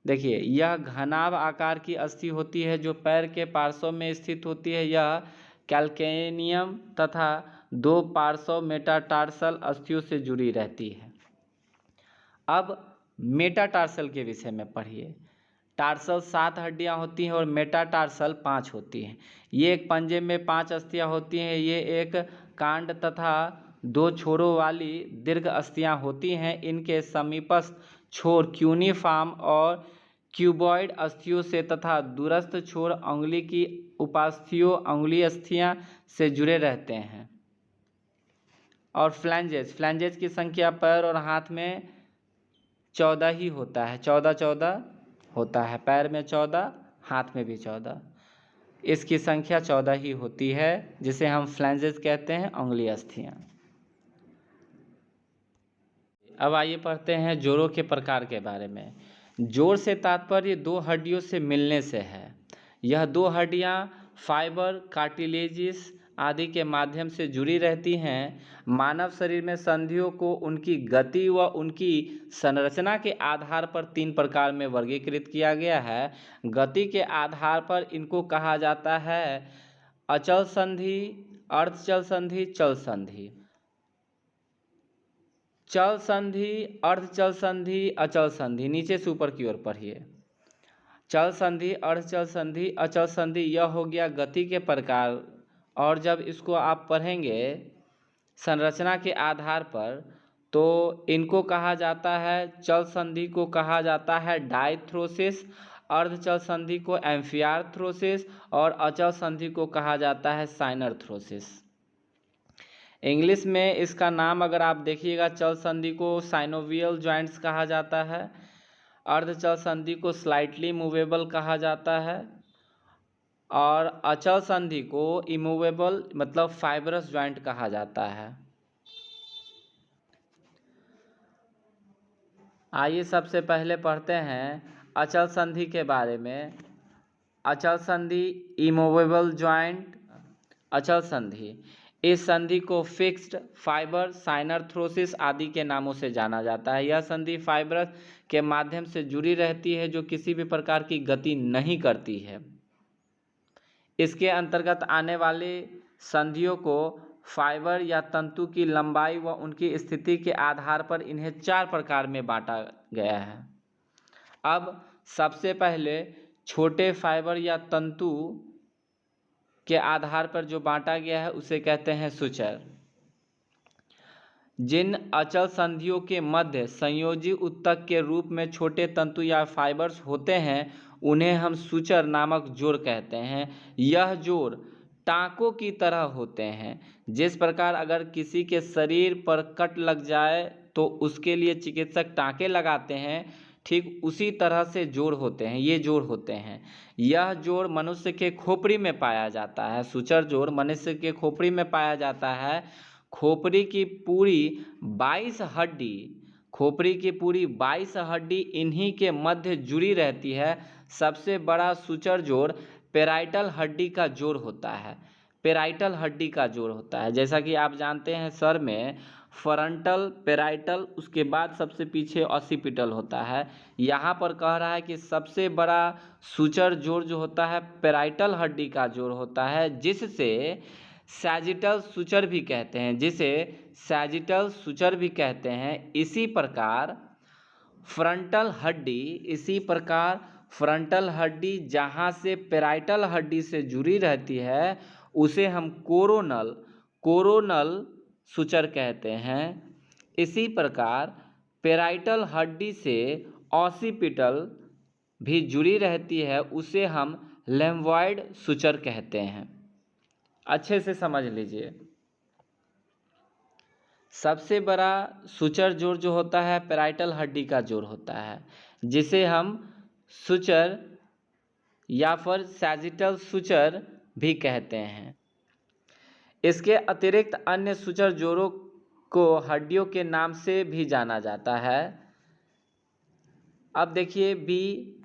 देखिए, यह घनाभ आकार की अस्थि होती है जो पैर के पार्श्व में स्थित होती है। यह कैल्केनियम तथा 2 पार्श्व मेटाटार्सल अस्थियों से जुड़ी रहती है। अब मेटाटार्सल के विषय में पढ़िए। टार्सल 7 हड्डियां होती हैं और मेटाटार्सल 5 होती हैं। ये एक पंजे में 5 अस्थियां होती हैं। ये एक कांड तथा 2 छोरों वाली दीर्घ अस्थियां होती हैं। इनके समीपस्थ छोर क्यूनिफॉर्म और क्यूबॉइड अस्थियों से तथा दूरस्थ छोर अंगुली की उपास्थीय अंगुली अस्थियां से जुड़े रहते हैं। और फ्लैंजेस की संख्या पैर और हाथ में 14 ही होता है। 14 होता है, पैर में 14, हाथ में भी 14। इसकी संख्या 14 ही होती है, जिसे हम फ्लैंजेस कहते हैं, अंगुली अस्थियां। अब आइए पढ़ते हैं जोड़ों के प्रकार के बारे में। जोड़ से तात्पर्य 2 हड्डियों से मिलने से है। यह 2 हड्डियां फाइबर, कार्टिलेजिस आदि के माध्यम से जुड़ी रहती हैं। मानव शरीर में संधियों को उनकी गति व उनकी संरचना के आधार पर 3 प्रकार में वर्गीकृत किया गया है। गति के आधार पर इनको कहा जाता है अचल संधि, अर्धचल संधि, चल संधि। चल संधि, अर्धचल संधि, अचल संधि, नीचे से ऊपर की ओर पढ़िए। चल संधि, अर्धचल संधि, अचल संधि, यह हो गया गति के प्रकार। और जब इसको आप पढ़ेंगे संरचना के आधार पर, तो इनको कहा जाता है, चल संधि को कहा जाता है डायथ्रोसिस, अर्धचल संधि को एम्फियार्थ्रोसिस और अचल संधि को कहा जाता है साइनर्थ्रोसिस। इंग्लिश में इसका नाम अगर आप देखिएगा, चल संधि को साइनोवियल जॉइंट्स कहा जाता है, अर्धचल संधि को स्लाइटली मूवेबल कहा जाता है और अचल संधि को इमूवेबल मतलब फाइब्रस ज्वाइंट कहा जाता है। आइए सबसे पहले पढ़ते हैं अचल संधि के बारे में। अचल संधि इमूवेबल ज्वाइंट। अचल संधि, इस संधि को फिक्स्ड फाइबर, साइनर्थ्रोसिस आदि के नामों से जाना जाता है। यह संधि फाइबर के माध्यम से जुड़ी रहती है जो किसी भी प्रकार की गति नहीं करती है। इसके अंतर्गत आने वाली संधियों को फाइबर या तंतु की लंबाई व उनकी स्थिति के आधार पर इन्हें 4 प्रकार में बांटा गया है। अब सबसे पहले छोटे फाइबर या तंतु के आधार पर जो बांटा गया है उसे कहते हैं सूचर। जिन अचल संधियों के मध्य संयोजी ऊतक के रूप में छोटे तंतु या फाइबर्स होते हैं उन्हें हम सूचर नामक जोड़ कहते हैं। यह जोड़ टाँकों की तरह होते हैं। जिस प्रकार अगर किसी के शरीर पर कट लग जाए तो उसके लिए चिकित्सक टाँके लगाते हैं, ठीक उसी तरह से जोड़ होते हैं, ये जोड़ होते हैं। यह जोड़ मनुष्य के खोपड़ी में पाया जाता है। सूचर जोड़ मनुष्य के खोपड़ी में पाया जाता है। खोपड़ी की पूरी 22 हड्डी, खोपड़ी की पूरी 22 हड्डी इन्हीं के मध्य जुड़ी रहती है। सबसे बड़ा सूचर जोड़ पेराइटल हड्डी का जोड़ होता है। पेराइटल हड्डी का जोड़ होता है। जैसा कि आप जानते हैं सर में फ्रंटल, पेराइटल, उसके बाद सबसे पीछे ऑसिपिटल होता है। यहाँ पर कह रहा है कि सबसे बड़ा सूचर जोड़ जो होता है पेराइटल हड्डी का जोड़ होता है, जिससे सैजिटल सूचर भी कहते हैं, जिसे सैजिटल सूचर भी कहते हैं। इसी प्रकार फ्रंटल हड्डी जहाँ से पेराइटल हड्डी से जुड़ी रहती है उसे हम कोरोनल सूचर कहते हैं। इसी प्रकार पेराइटल हड्डी से ऑसिपिटल भी जुड़ी रहती है, उसे हम लेम्बॉइड सूचर कहते हैं। अच्छे से समझ लीजिए। सबसे बड़ा सूचर जोड़ जो होता है पेराइटल हड्डी का जोड़ होता है, जिसे हम सूचर या फिर सैजिटल सूचर भी कहते हैं। इसके अतिरिक्त अन्य सूचर जोड़ों को हड्डियों के नाम से भी जाना जाता है। अब देखिए बी,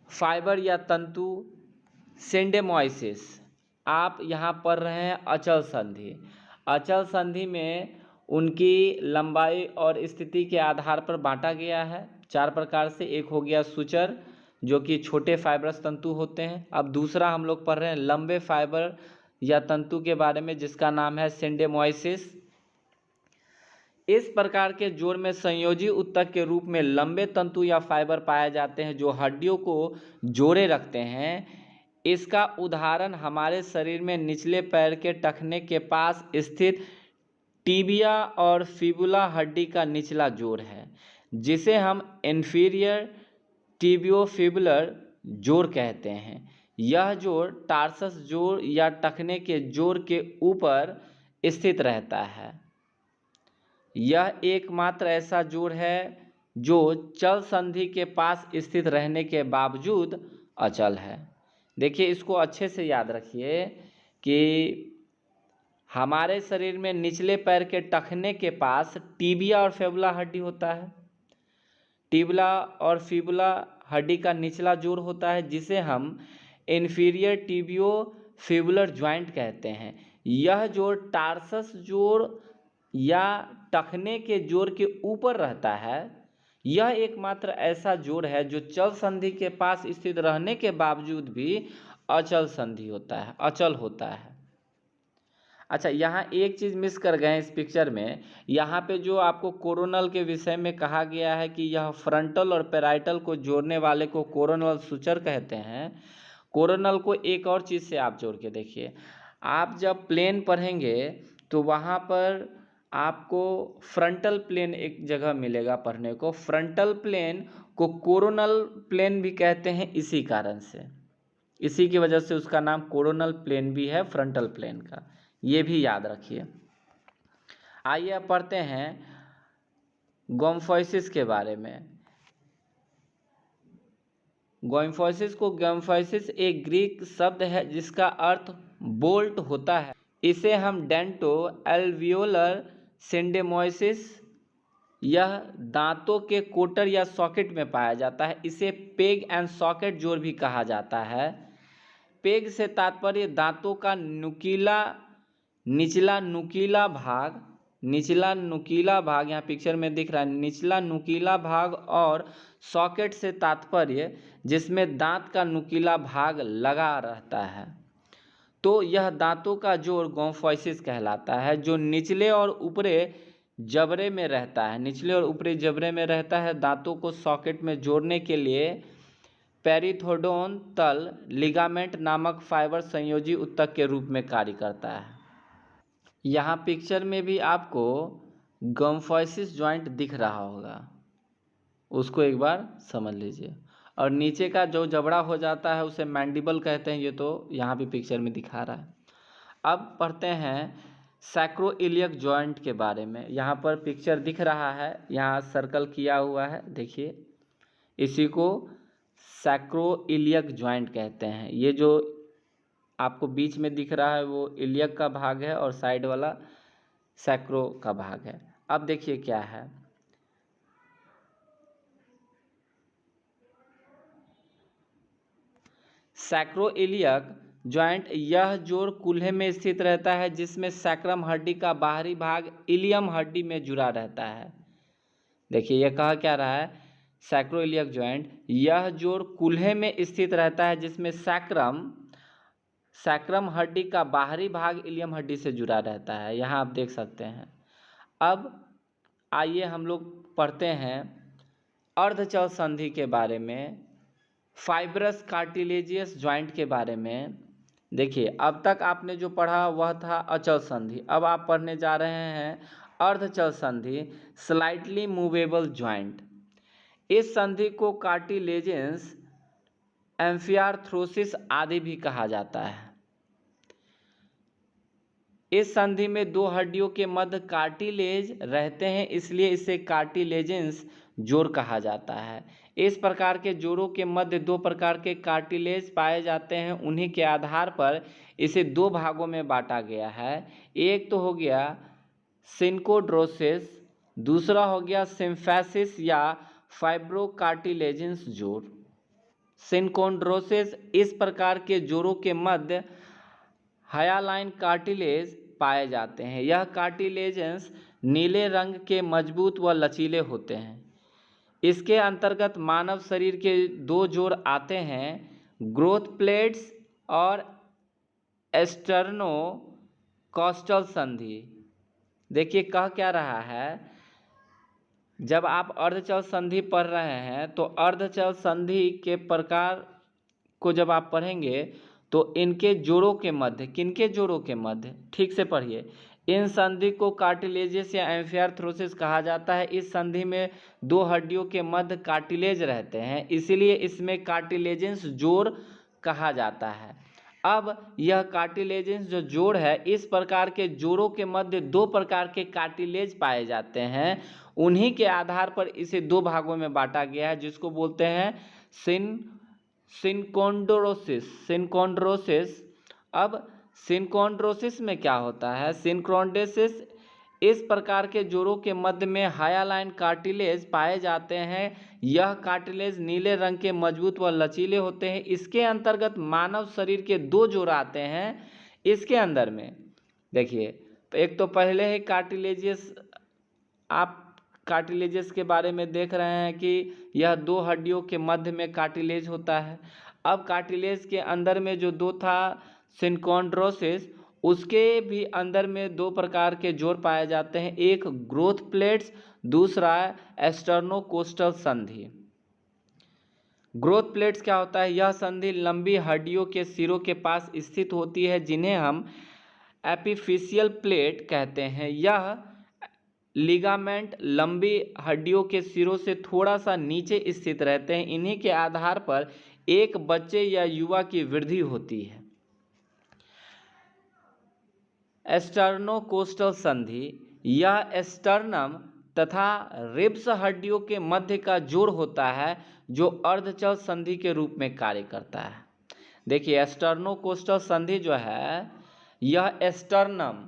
फाइबर या तंतु सिंडेमोइसिस। आप यहाँ पढ़ रहे हैं अचल संधि। अचल संधि में उनकी लंबाई और स्थिति के आधार पर बांटा गया है 4 प्रकार से। एक हो गया सूचर जो कि छोटे फाइबरस तंतु होते हैं। अब दूसरा हम लोग पढ़ रहे हैं लंबे फाइबर या तंतु के बारे में, जिसका नाम है सिंडेमोइसिस। इस प्रकार के जोड़ में संयोजी ऊतक के रूप में लंबे तंतु या फाइबर पाए जाते हैं जो हड्डियों को जोड़े रखते हैं। इसका उदाहरण हमारे शरीर में निचले पैर के टखने के पास स्थित टिबिया और फिबुला हड्डी का निचला जोड़ है, जिसे हम इंफीरियर टिबियोफिबुलर जोड़ कहते हैं। यह जोड़ टार्सस जोड़ या टखने के जोड़ के ऊपर स्थित रहता है। यह एकमात्र ऐसा जोड़ है जो चल संधि के पास स्थित रहने के बावजूद अचल है। देखिए इसको अच्छे से याद रखिए कि हमारे शरीर में निचले पैर के टखने के पास टिबिया और फिबुला हड्डी होता है। टिबिया और फिबुला हड्डी का निचला जोड़ होता है, जिसे हम इंफीरियर टिबियो फिबुलर ज्वाइंट कहते हैं। यह जोड़ टार्सस जोड़ या टखने के जोड़ के ऊपर रहता है। यह एकमात्र ऐसा जोड़ है जो चल संधि के पास स्थित रहने के बावजूद भी अचल संधि होता है, अचल होता है। अच्छा, यहाँ एक चीज़ मिस कर गए इस पिक्चर में। यहाँ पे जो आपको कोरोनल के विषय में कहा गया है कि यह फ्रंटल और पेराइटल को जोड़ने वाले को कोरोनल सूचर कहते हैं। कोरोनल को एक और चीज़ से आप जोड़ के देखिए। आप जब प्लेन पढ़ेंगे तो वहाँ पर आपको फ्रंटल प्लेन एक जगह मिलेगा पढ़ने को। फ्रंटल प्लेन को कोरोनल प्लेन भी कहते हैं इसी कारण से, इसी की वजह से उसका नाम कोरोनल प्लेन भी है फ्रंटल प्लेन का, ये भी याद रखिए। आइए अब पढ़ते हैं गोम्फोसिस के बारे में। गैम्फोसिस एक ग्रीक शब्द है जिसका अर्थ बोल्ट होता है। इसे हम डेंटो एल्वियोलर सिंडेमोसिस, यह दांतों के कोटर या सॉकेट में पाया जाता है। इसे पेग एंड सॉकेट जोड़ भी कहा जाता है। पेग से तात्पर्य दांतों का निचला नुकीला भाग, यहाँ पिक्चर में दिख रहा है निचला नुकीला भाग, और सॉकेट से तात्पर्य जिसमें दांत का नुकीला भाग लगा रहता है। तो यह दांतों का जोड़ गैम्फोसिस कहलाता है, जो निचले और ऊपरी जबड़े में रहता है। दांतों को सॉकेट में जोड़ने के लिए पेरिथोडोंतल लिगामेंट नामक फाइबर संयोजी ऊतक के रूप में कार्य करता है। यहाँ पिक्चर में भी आपको गैम्फोसिस जॉइंट दिख रहा होगा, उसको एक बार समझ लीजिए। और नीचे का जो जबड़ा हो जाता है उसे मैंडिबल कहते हैं, ये तो यहाँ भी पिक्चर में दिखा रहा है। अब पढ़ते हैं सैक्रोइलियक जॉइंट के बारे में। यहाँ पर पिक्चर दिख रहा है, यहाँ सर्कल किया हुआ है, देखिए इसी को सैक्रोइलियक जॉइंट कहते हैं। ये जो आपको बीच में दिख रहा है वो इलियक का भाग है और साइड वाला सैक्रो का भाग है। अब देखिए क्या है, सैक्रोइलियक जॉइंट यह जोड़ कूल्हे में स्थित रहता है जिसमें सैक्रम हड्डी का बाहरी भाग इलियम हड्डी में जुड़ा रहता है। देखिए यह कहा क्या रहा है, सैक्रोइलियक जॉइंट यह जोड़ कूल्हे में स्थित रहता है जिसमें सैक्रम हड्डी का बाहरी भाग इलियम हड्डी से जुड़ा रहता है। यहाँ आप देख सकते हैं। अब आइए हम लोग पढ़ते हैं अर्धचल संधि के बारे में, फाइब्रस कार्टिलेजियस जॉइंट के बारे में। देखिए अब तक आपने जो पढ़ा वह था अचल संधि, अब आप पढ़ने जा रहे हैं अर्धचल संधि, स्लाइटली मूवेबल जॉइंट। इस संधि को कार्टिलेजेंस, एम्फियार्थ्रोसिस आदि भी कहा जाता है। इस संधि में दो हड्डियों के मध्य कार्टिलेज रहते हैं, इसलिए इसे कार्टिलेजेंस जोड़ कहा जाता है। इस प्रकार के जोड़ों के मध्य दो प्रकार के कार्टिलेज पाए जाते हैं, उन्हीं के आधार पर इसे दो भागों में बांटा गया है। एक तो हो गया सिनकोड्रोसिस, दूसरा हो गया सिम्फैसिस या फाइब्रोकार्टिलेजेंस जोड़। सिनकोड्रोसिस, इस प्रकार के जोड़ों के मध्य हायालाइन कार्टिलेज पाए जाते हैं। यह कार्टिलेजेंस नीले रंग के मजबूत व लचीले होते हैं। इसके अंतर्गत मानव शरीर के दो जोड़ आते हैं, ग्रोथ प्लेट्स और एस्टर्नो कॉस्टल संधि। देखिए कह क्या रहा है, जब आप अर्धचल संधि पढ़ रहे हैं तो अर्धचल संधि के प्रकार को जब आप पढ़ेंगे तो इनके जोड़ों के मध्य, किनके जोड़ों के मध्य, ठीक से पढ़िए, इन संधि को कार्टिलेजियस या एम्फियार्थ्रोसिस कहा जाता है। इस संधि में दो हड्डियों के मध्य कार्टिलेज रहते हैं, इसीलिए इसमें कार्टिलेजेंस जोड़ कहा जाता है। अब यह कार्टिलेजेंस जो जोड़ है, इस प्रकार के जोड़ों के मध्य दो प्रकार के कार्टिलेज पाए जाते हैं, उन्हीं के आधार पर इसे दो भागों में बांटा गया है, जिसको बोलते हैं सिनकोड्रोसिस। अब सिनकोड्रोसिस में क्या होता है, सिनकोड्रोसिस इस प्रकार के जोड़ों के मध्य में हायालाइन कार्टिलेज पाए जाते हैं। यह कार्टिलेज नीले रंग के मजबूत व लचीले होते हैं। इसके अंतर्गत मानव शरीर के दो जोड़ आते हैं। इसके अंदर में देखिए, एक तो पहले ही आप कार्टिलेजेस के बारे में देख रहे हैं कि यह दो हड्डियों के मध्य में कार्टिलेज होता है। अब कार्टिलेज के अंदर में जो दो था सिनकोड्रोसिस, उसके भी अंदर में दो प्रकार के जोड़ पाए जाते हैं, एक ग्रोथ प्लेट्स, दूसरा एस्टर्नोकोस्टल संधि। ग्रोथ प्लेट्स क्या होता है, यह संधि लंबी हड्डियों के सिरों के पास स्थित होती है, जिन्हें हम एपिफिशियल प्लेट कहते हैं। यह लिगामेंट लंबी हड्डियों के सिरों से थोड़ा सा नीचे स्थित रहते हैं। इन्हीं के आधार पर एक बच्चे या युवा की वृद्धि होती है। एस्टर्नोकोस्टल संधि, यह एस्टर्नम तथा रिब्स हड्डियों के मध्य का जोड़ होता है, जो अर्धचल संधि के रूप में कार्य करता है। देखिए स्टर्नोकोस्टल संधि जो है यह स्टर्नम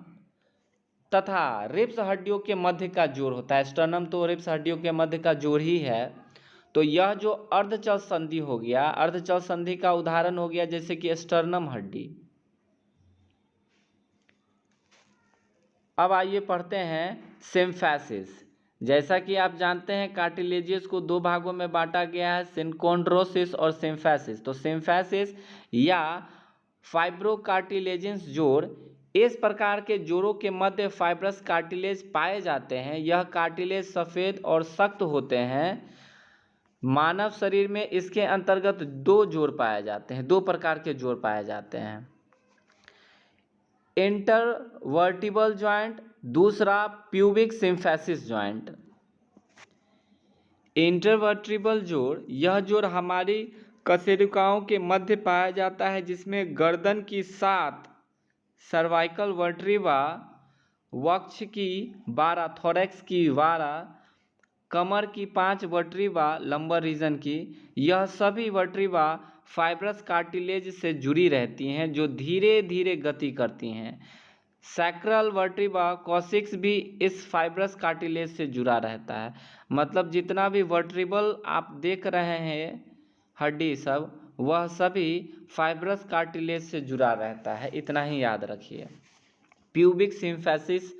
तथा रिब्स हड्डियों के मध्य का जोड़ होता है। स्टर्नम तो रिब्स हड्डियों के मध्य का जोड़ ही है। तो यह जो अर्धचल संधि हो गया, अर्धचल संधि का उदाहरण हो गया जैसे कि स्टर्नम हड्डी। अब आइए पढ़ते हैं सिम्फैसिस। जैसा कि आप जानते हैं कार्टिलेजियस को दो भागों में बांटा गया है, सिनकोंड्रोसिस और सिम्फैसिस। तो सिम्फैसिस या फाइब्रोकार्टिलेजियस जोड़, इस प्रकार के जोड़ों के मध्य फाइब्रस कार्टिलेज पाए जाते हैं। यह कार्टिलेज सफ़ेद और सख्त होते हैं। मानव शरीर में इसके अंतर्गत दो जोड़ पाए जाते हैं, दो प्रकार के जोड़ पाए जाते हैं, इंटरवर्टिबल जॉइंट, दूसरा प्यूबिक सिम्फैसिस जॉइंट। इंटरवर्टिबल जोड़, यह जोड़ हमारी कशेरुकाओं के मध्य पाया जाता है, जिसमें गर्दन की 7 सर्वाइकल वर्ट्रीवा, वक्ष की 12, थोरैक्स की 12, कमर की 5 वर्ट्रीवा लंबर रीजन की। यह सभी वर्ट्रीवा फाइब्रस कार्टिलेज से जुड़ी रहती हैं जो धीरे धीरे गति करती हैं। सैक्रल वर्ट्रीवा कॉसिक्स भी इस फाइब्रस कार्टिलेज से जुड़ा रहता है। मतलब जितना भी वर्ट्रीबल आप देख रहे हैं हड्डी सब, वह सभी फाइब्रस कार्टिलेज से जुड़ा रहता है, इतना ही याद रखिए। प्यूबिक सिम्फैसिस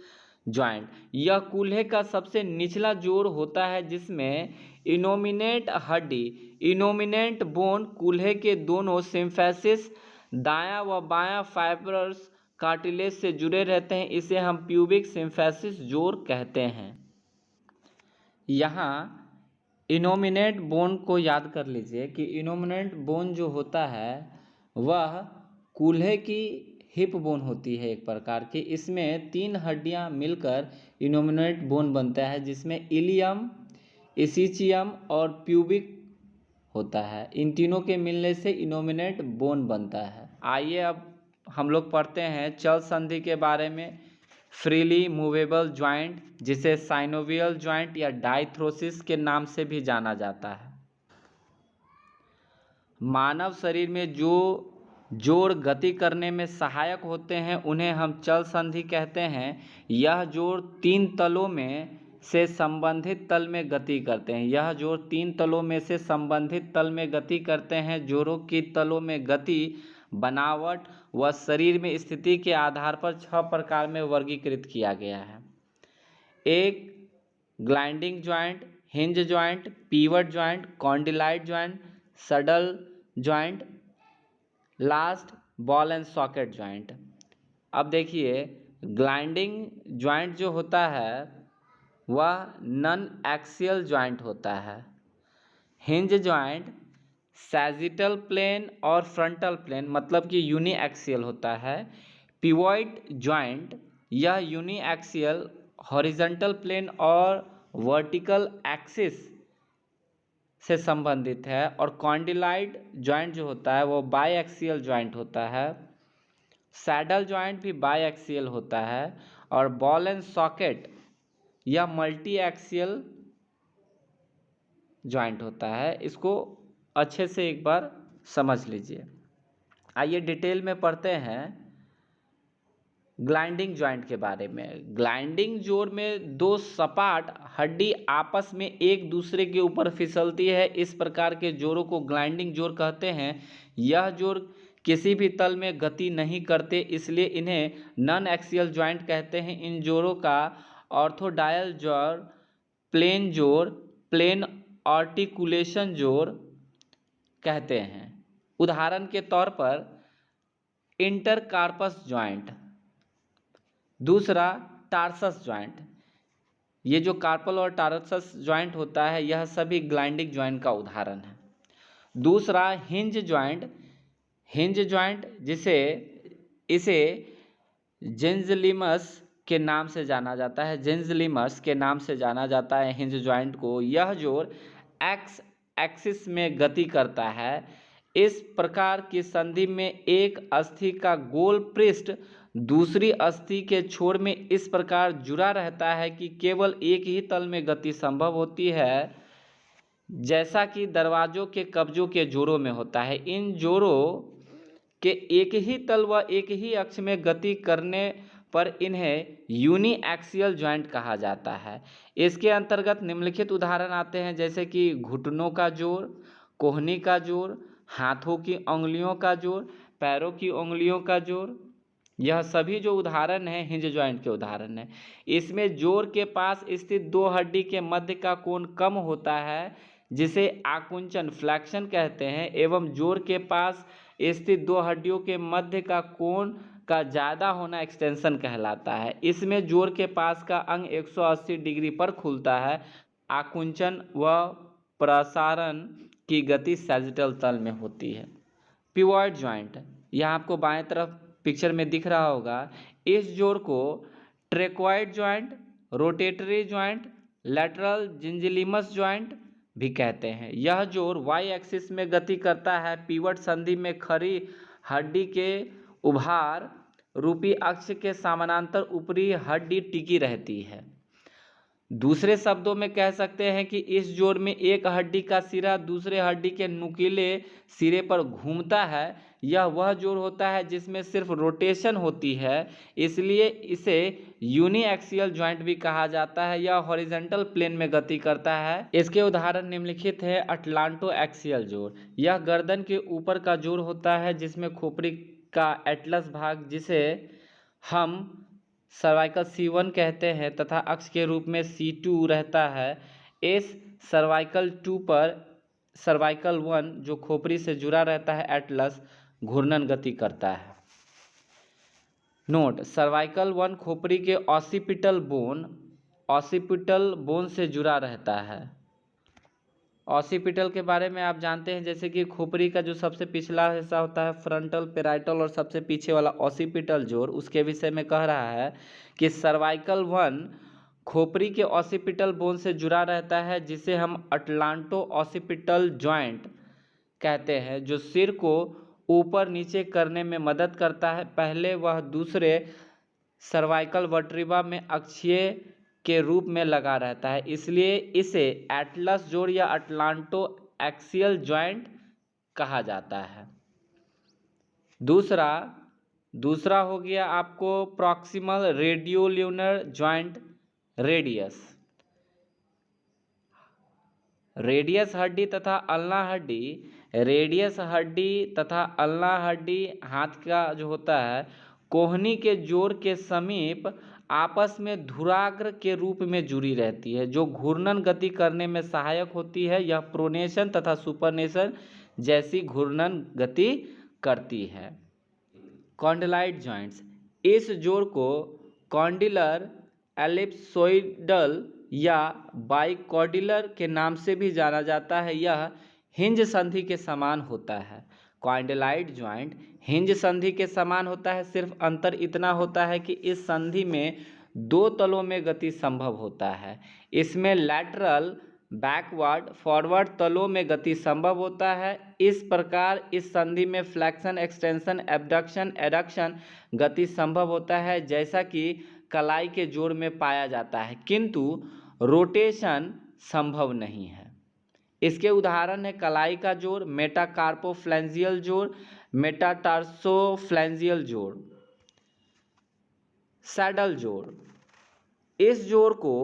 जॉइंट, यह कूल्हे का सबसे निचला जोड़ होता है जिसमें इनोमिनेट हड्डी, इनोमिनेंट बोन कूल्हे के दोनों सिम्फैसिस दायां व बायां फाइब्रस कार्टिलेज से जुड़े रहते हैं। इसे हम प्यूबिक सिम्फैसिस जोड़ कहते हैं। यहाँ इनोमिनेट बोन को याद कर लीजिए कि इनोमिनेट बोन जो होता है वह कूल्हे की हिप बोन होती है एक प्रकार की। इसमें 3 हड्डियां मिलकर इनोमिनेट बोन बनता है, जिसमें इलियम, इसिचियम और प्यूबिक होता है। इन तीनों के मिलने से इनोमिनेट बोन बनता है। आइए अब हम लोग पढ़ते हैं चल संधि के बारे में। फ्रीली मूवेबल जॉइंट, जिसे साइनोवियल जॉइंट या डाइथ्रोसिस के नाम से भी जाना जाता है। मानव शरीर में जो जोड़ गति करने में सहायक होते हैं उन्हें हम चल संधि कहते हैं। यह जोड़ 3 तलों में से संबंधित तल में गति करते हैं। यह जोड़ 3 तलों में से संबंधित तल में गति करते हैं। जोड़ों की तलों में गति, बनावट व शरीर में स्थिति के आधार पर 6 प्रकार में वर्गीकृत किया गया है। 1. Gliding joint, hinge joint, pivot joint, condyloid joint, saddle joint, last ball and socket joint. अब देखिए ग्लाइडिंग जॉइंट जो होता है वह नॉन एक्सियल जॉइंट होता है। हिंज जॉइंट सैजिटल प्लेन और फ्रंटल प्लेन मतलब कि यूनी एक्सियल होता है। पिवोट जॉइंट, यह यूनी एक्सियल, हॉरिजॉन्टल प्लेन और वर्टिकल एक्सिस से संबंधित है। और कॉन्डिलाइट जॉइंट जो होता है वो बाईएक्सियल जॉइंट होता है। सैडल जॉइंट भी बाईएक्सियल होता है। और बॉल एंड सॉकेट यह मल्टी एक्सियल जॉइंट होता है। इसको अच्छे से एक बार समझ लीजिए। आइए डिटेल में पढ़ते हैं ग्लाइडिंग जॉइंट के बारे में। ग्लाइडिंग जोड़ में 2 सपाट हड्डी आपस में एक दूसरे के ऊपर फिसलती है। इस प्रकार के जोड़ों को ग्लाइडिंग जोड़ कहते हैं। यह जोड़ किसी भी तल में गति नहीं करते, इसलिए इन्हें नॉन एक्सियल जॉइंट कहते हैं। इन जोड़ों का ऑर्थोडायल जोड़, प्लेन जोड़, प्लेन आर्टिकुलेशन जोड़ कहते हैं। उदाहरण के तौर पर इंटरकार्पस जॉइंट, दूसरा टार्सस जॉइंट। ये जो कार्पल और टार्सस जॉइंट होता है यह सभी ग्लाइडिंग जॉइंट का उदाहरण है। दूसरा हिंज जॉइंट, हिंज जॉइंट इसे जेंजलिमस के नाम से जाना जाता है। जेंजलिमस के नाम से जाना जाता है हिंज जॉइंट को। यह जोड़ एक्स एक्सिस में गति करता है। इस प्रकार की संधि में एक अस्थि का गोल पृष्ठ दूसरी अस्थि के छोर में इस प्रकार जुड़ा रहता है कि केवल एक ही तल में गति संभव होती है। जैसा कि दरवाजों के कब्जों के जोड़ों में होता है। इन जोड़ों के एक ही तल व एक ही अक्ष में गति करने पर इन्हें यूनी एक्सियल ज्वाइंट कहा जाता है। इसके अंतर्गत निम्नलिखित उदाहरण आते हैं, जैसे कि घुटनों का जोड़, कोहनी का जोड़, हाथों की उंगलियों का जोड़, पैरों की उंगलियों का जोड़। यह सभी जो उदाहरण हैं हिंज ज्वाइंट के उदाहरण हैं। इसमें जोड़ के पास स्थित दो हड्डी के मध्य का कोण कम होता है, जिसे आकुंचन फ्लैक्शन कहते हैं, एवं जोड़ के पास स्थित दो हड्डियों के मध्य का कोण का ज़्यादा होना एक्सटेंशन कहलाता है। इसमें जोड़ के पास का अंग 180 डिग्री पर खुलता है। आकुंचन व प्रसारण की गति सैजिटल तल में होती है। पिवॉट ज्वाइंट, यह आपको बाएं तरफ पिक्चर में दिख रहा होगा। इस जोड़ को trochoid joint, rotatory joint, lateral ginglymus joint भी कहते हैं। यह जोड़ वाई एक्सिस में गति करता है। पिवट संधि में खड़ी हड्डी के उभार रूपी अक्ष के समानांतर ऊपरी हड्डी टिकी रहती है। दूसरे शब्दों में कह सकते हैं कि इस जोड़ में एक हड्डी का सिरा दूसरे हड्डी के नुकीले सिरे पर घूमता है। यह वह जोड़ होता है जिसमें सिर्फ रोटेशन होती है, इसलिए इसे यूनी एक्सियल ज्वाइंट भी कहा जाता है। यह हॉरिजॉन्टल प्लेन में गति करता है। इसके उदाहरण निम्नलिखित है। अटलांटो एक्सियल जोड़, यह गर्दन के ऊपर का जोड़ होता है जिसमें खोपड़ी का एटलस भाग, जिसे हम सर्वाइकल C1 कहते हैं, तथा अक्ष के रूप में C2 रहता है। इस सर्वाइकल 2 पर सर्वाइकल 1 जो खोपड़ी से जुड़ा रहता है एटलस, घूर्णन गति करता है। नोट, सर्वाइकल 1 खोपड़ी के ऑसिपिटल बोन से जुड़ा रहता है। ऑसिपिटल के बारे में आप जानते हैं, जैसे कि खोपड़ी का जो सबसे पिछला हिस्सा होता है फ्रंटल, पेराइटल और सबसे पीछे वाला ऑसिपिटल जोड़, उसके विषय में कह रहा है कि सर्वाइकल 1 खोपड़ी के ऑसिपिटल बोन से जुड़ा रहता है, जिसे हम अटलांटो ऑसिपिटल ज्वाइंट कहते हैं, जो सिर को ऊपर नीचे करने में मदद करता है। पहले वह दूसरे सर्वाइकल वर्टिब्रा में अक्षीय के रूप में लगा रहता है, इसलिए इसे एटलस जोड़ या अटलांटो एक्सियल ज्वाइंट कहा जाता है। दूसरा हो गया आपको प्रॉक्सिमल रेडियोल्यूनर ज्वाइंट, रेडियस हड्डी तथा अल्ना हड्डी। रेडियस हड्डी तथा अल्ना हड्डी हाथ का जो होता है, कोहनी के जोड़ के समीप आपस में धुराग्र के रूप में जुड़ी रहती है, जो घूर्णन गति करने में सहायक होती है। यह प्रोनेशन तथा सुपरनेशन जैसी घूर्णन गति करती है। कॉन्डिलाइट ज्वाइंट्स, इस जोड़ को कॉन्डिलर, एलिप्सोइडल या बाइकॉर्डिलर के नाम से भी जाना जाता है। यह हिंज संधि के समान होता है। कॉन्डिलाइट ज्वाइंट हिंज संधि के समान होता है, सिर्फ अंतर इतना होता है कि इस संधि में दो तलों में गति संभव होता है। इसमें लैटरल, बैकवर्ड, फॉरवर्ड तलों में गति संभव होता है। इस प्रकार इस संधि में फ्लैक्शन, एक्सटेंशन, एबडक्शन, एडक्शन गति संभव होता है, जैसा कि कलाई के जोड़ में पाया जाता है, किंतु रोटेशन संभव नहीं है। इसके उदाहरण है कलाई का जोड़, मेटाकार्पोफ्लैंजियल जोड़, मेटाटार्सोफ्लैंजियल जोड़। सैडल जोड़, इस जोड़ को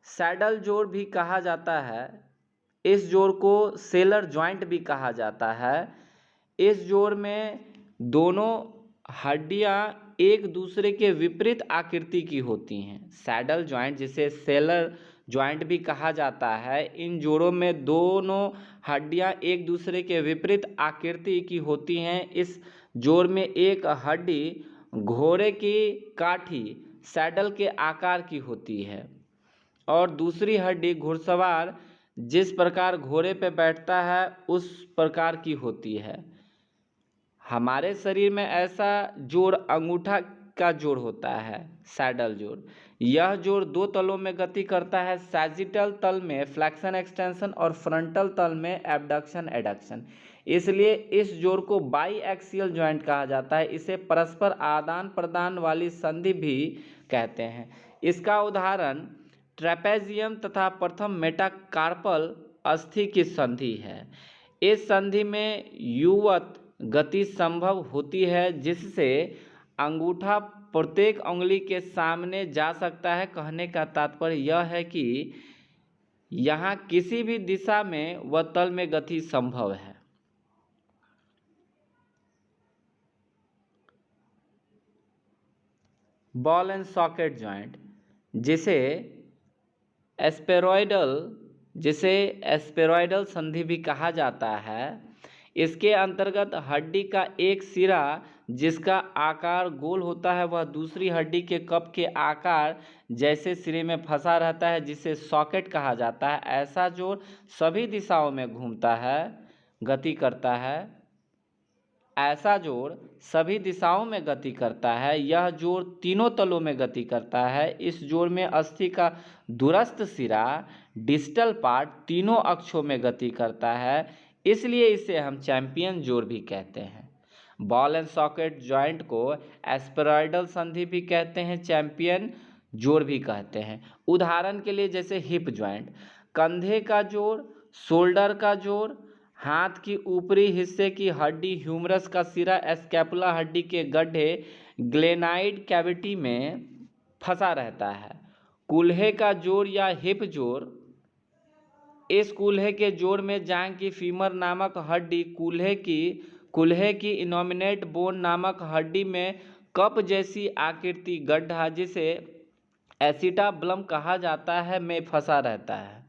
सैडल जोड़ भी कहा जाता है। इस जोड़ को सेलर ज्वाइंट भी कहा जाता है। इस जोड़ में दोनों हड्डियां एक दूसरे के विपरीत आकृति की होती हैं। सैडल ज्वाइंट, जिसे सेलर ज्वाइंट भी कहा जाता है, इन जोड़ों में दोनों हड्डियां एक दूसरे के विपरीत आकृति की होती हैं। इस जोड़ में एक हड्डी घोड़े की काठी, सैडल के आकार की होती है, और दूसरी हड्डी घुड़सवार जिस प्रकार घोड़े पर बैठता है उस प्रकार की होती है। हमारे शरीर में ऐसा जोड़ अंगूठा का जोड़ होता है, सैडल जोड़। यह जोड़ दो तलों में गति करता है, सैजिटल तल में फ्लैक्शन एक्सटेंशन और फ्रंटल तल में एबडक्शन एडक्शन। इसलिए इस जोड़ को बाई एक्सियल ज्वाइंट कहा जाता है। इसे परस्पर आदान प्रदान वाली संधि भी कहते हैं। इसका उदाहरण ट्रेपेजियम तथा प्रथम मेटाकार्पल अस्थि की संधि है। इस संधि में युवत गति संभव होती है जिससे अंगूठा प्रत्येक उंगली के सामने जा सकता है। कहने का तात्पर्य यह है कि यहाँ किसी भी दिशा में व तल में गति संभव है। बॉल एंड सॉकेट जॉइंट जिसे एस्पेरॉयडल संधि भी कहा जाता है। इसके अंतर्गत हड्डी का एक सिरा जिसका आकार गोल होता है वह दूसरी हड्डी के कप के आकार जैसे सिरे में फंसा रहता है जिसे सॉकेट कहा जाता है। ऐसा जोड़ सभी दिशाओं में घूमता है, गति करता है। ऐसा जोड़ सभी दिशाओं में गति करता है। यह जोड़ तीनों तलों में गति करता है। इस जोड़ में अस्थि का दूरस्थ सिरा डिस्टल पार्ट तीनों अक्षों में गति करता है, इसलिए इसे हम चैंपियन जोड़ भी कहते हैं। बॉल एंड सॉकेट जॉइंट को एस्पेरॉयडल संधि भी कहते हैं, चैंपियन जोड़ भी कहते हैं। उदाहरण के लिए जैसे हिप जॉइंट, कंधे का जोड़, शोल्डर का जोड़, हाथ की ऊपरी हिस्से की हड्डी ह्यूमरस का सिरा स्कैपुला हड्डी के गड्ढे ग्लेनाइड कैविटी में फंसा रहता है। कूल्हे का जोड़ या हिप जोड़, इस कूल्हे के जोड़ में जांघ की फीमर नामक हड्डी कूल्हे की इनोमिनेट बोन नामक हड्डी में कप जैसी आकृति गड्ढा जिसे एसिटाब्लम कहा जाता है में फंसा रहता है।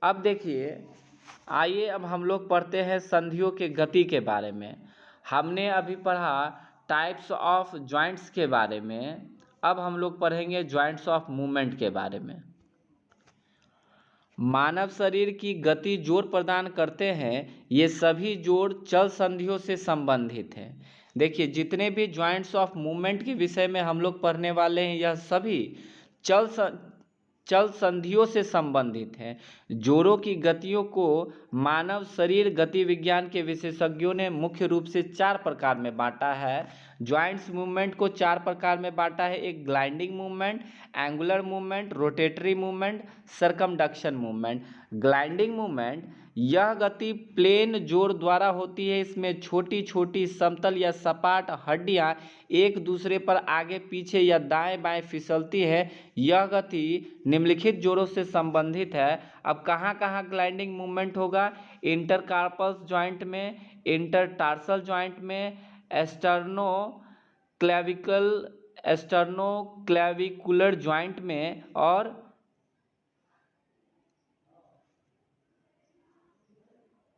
अब देखिए, आइए अब हम लोग पढ़ते हैं संधियों के गति के बारे में। हमने अभी पढ़ा टाइप्स ऑफ जॉइंट्स के बारे में, अब हम लोग पढ़ेंगे जॉइंट्स ऑफ मूवमेंट के बारे में। मानव शरीर की गति जोड़ प्रदान करते हैं। ये सभी जोड़ चल संधियों से संबंधित हैं। देखिए, जितने भी जॉइंट्स ऑफ मूवमेंट के विषय में हम लोग पढ़ने वाले हैं यह सभी चल संधियों से संबंधित हैं। जोड़ों की गतियों को मानव शरीर गति विज्ञान के विशेषज्ञों ने मुख्य रूप से 4 प्रकार में बांटा है। जॉइंट्स मूवमेंट को 4 प्रकार में बांटा है। एक gliding movement, angular movement, rotatory movement, circumduction movement. Gliding movement यह गति प्लेन जोड़ द्वारा होती है। इसमें छोटी छोटी समतल या सपाट हड्डियां एक दूसरे पर आगे पीछे या दाएं बाएं फिसलती है। यह गति निम्नलिखित जोड़ों से संबंधित है। अब कहाँ कहाँ ग्लाइडिंग मूवमेंट होगा? इंटरकार्पल जॉइंट में, इंटरटार्सल जॉइंट में, एस्टर्नोक्लेविकुलर जॉइंट में, और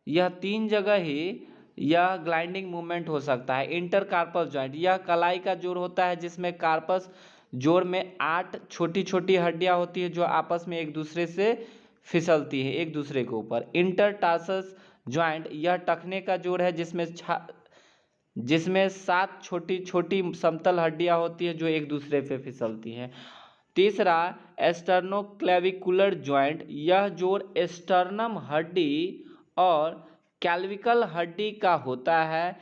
यह 3 जगह ही यह ग्लाइडिंग मूवमेंट हो सकता है। इंटरकार्पल जॉइंट यह कलाई का जोड़ होता है जिसमें कार्पस जोड़ में 8 छोटी छोटी हड्डियां होती है जो आपस में एक दूसरे से फिसलती है एक दूसरे के ऊपर। इंटरटार्सस जॉइंट यह टखने का जोड़ है जिसमें 7 छोटी छोटी समतल हड्डियां होती है जो एक दूसरे पे फिसलती हैं। तीसरा एस्टर्नोक्लेविकुलर जॉइंट, यह जोड़ एस्टर्नम हड्डी और कैल्विकल हड्डी का होता है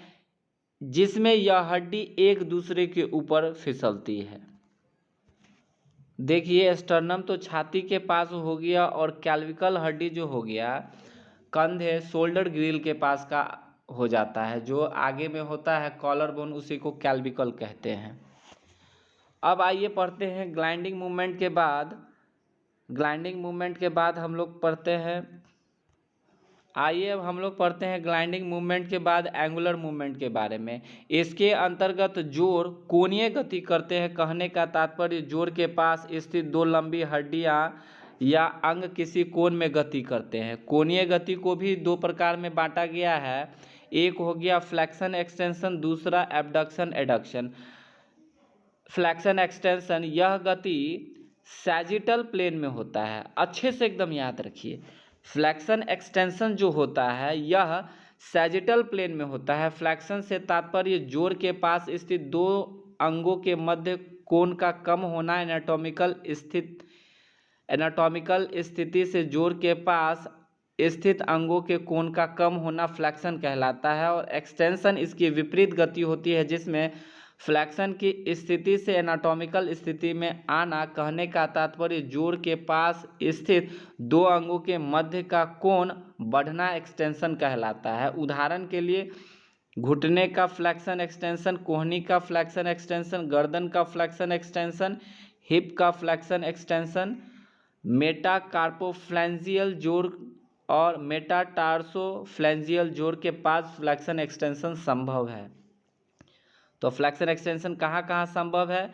जिसमें यह हड्डी एक दूसरे के ऊपर फिसलती है। देखिए, एस्टर्नम तो छाती के पास हो गया और कैल्विकल हड्डी जो हो गया कंधे शोल्डर ग्रिल के पास का हो जाता है। जो आगे में होता है कॉलर बोन, उसी को कैल्विकल कहते हैं। अब आइए पढ़ते हैं ग्लाइडिंग मूवमेंट के बाद हम लोग पढ़ते हैं ग्लाइडिंग मूवमेंट के बाद एंगुलर मूवमेंट के बारे में। इसके अंतर्गत जोड़ कोणीय गति करते हैं। कहने का तात्पर्य जोड़ के पास स्थित 2 लंबी हड्डियां या अंग किसी कोण में गति करते हैं। कोणीय गति को भी 2 प्रकार में बांटा गया है। एक हो गया फ्लेक्शन एक्सटेंशन, दूसरा एबडक्शन एडक्शन। फ्लेक्शन एक्सटेंशन यह गति सैजिटल प्लेन में होता है। अच्छे से एकदम याद रखिए, फ्लेक्शन एक्सटेंशन जो होता है यह सैजिटल प्लेन में होता है। फ्लेक्शन से तात्पर्य जोड़ के पास स्थित 2 अंगों के मध्य कोण का कम होना। एनाटॉमिकल स्थिति से जोड़ के पास स्थित अंगों के कोण का कम होना फ्लेक्शन कहलाता है। और एक्सटेंशन इसकी विपरीत गति होती है जिसमें फ्लेक्शन की स्थिति से एनाटॉमिकल स्थिति में आना कहने का तात्पर्य जोड़ के पास स्थित दो अंगों के मध्य का कोण बढ़ना एक्सटेंशन कहलाता है। उदाहरण के लिए घुटने का फ्लेक्शन एक्सटेंशन, कोहनी का फ्लेक्शन एक्सटेंशन, गर्दन का फ्लेक्शन एक्सटेंशन, हिप का फ्लेक्शन एक्सटेंशन, मेटाकार्पोफ्लैंजियल जोड़ और मेटाटार्सोफ्लैंजियल जोड़ के पास फ्लेक्शन एक्सटेंशन संभव है। तो फ्लेक्शन एक्सटेंशन कहाँ कहाँ संभव है?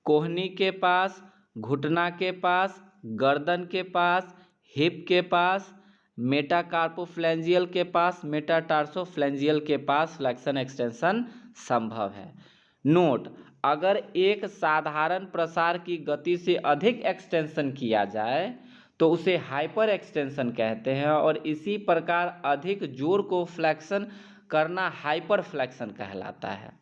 कोहनी के पास, घुटना के पास, गर्दन के पास, हिप के पास, मेटाकार्पोफ्लैंजियल के पास, मेटाटार्सोफ्लैंजियल के पास फ्लेक्शन एक्सटेंशन संभव है। नोट: अगर एक साधारण प्रसार की गति से अधिक एक्सटेंशन किया जाए तो उसे हाइपर एक्सटेंशन कहते हैं, और इसी प्रकार अधिक जोर को फ्लेक्शन करना हाइपर फ्लेक्शन कहलाता है।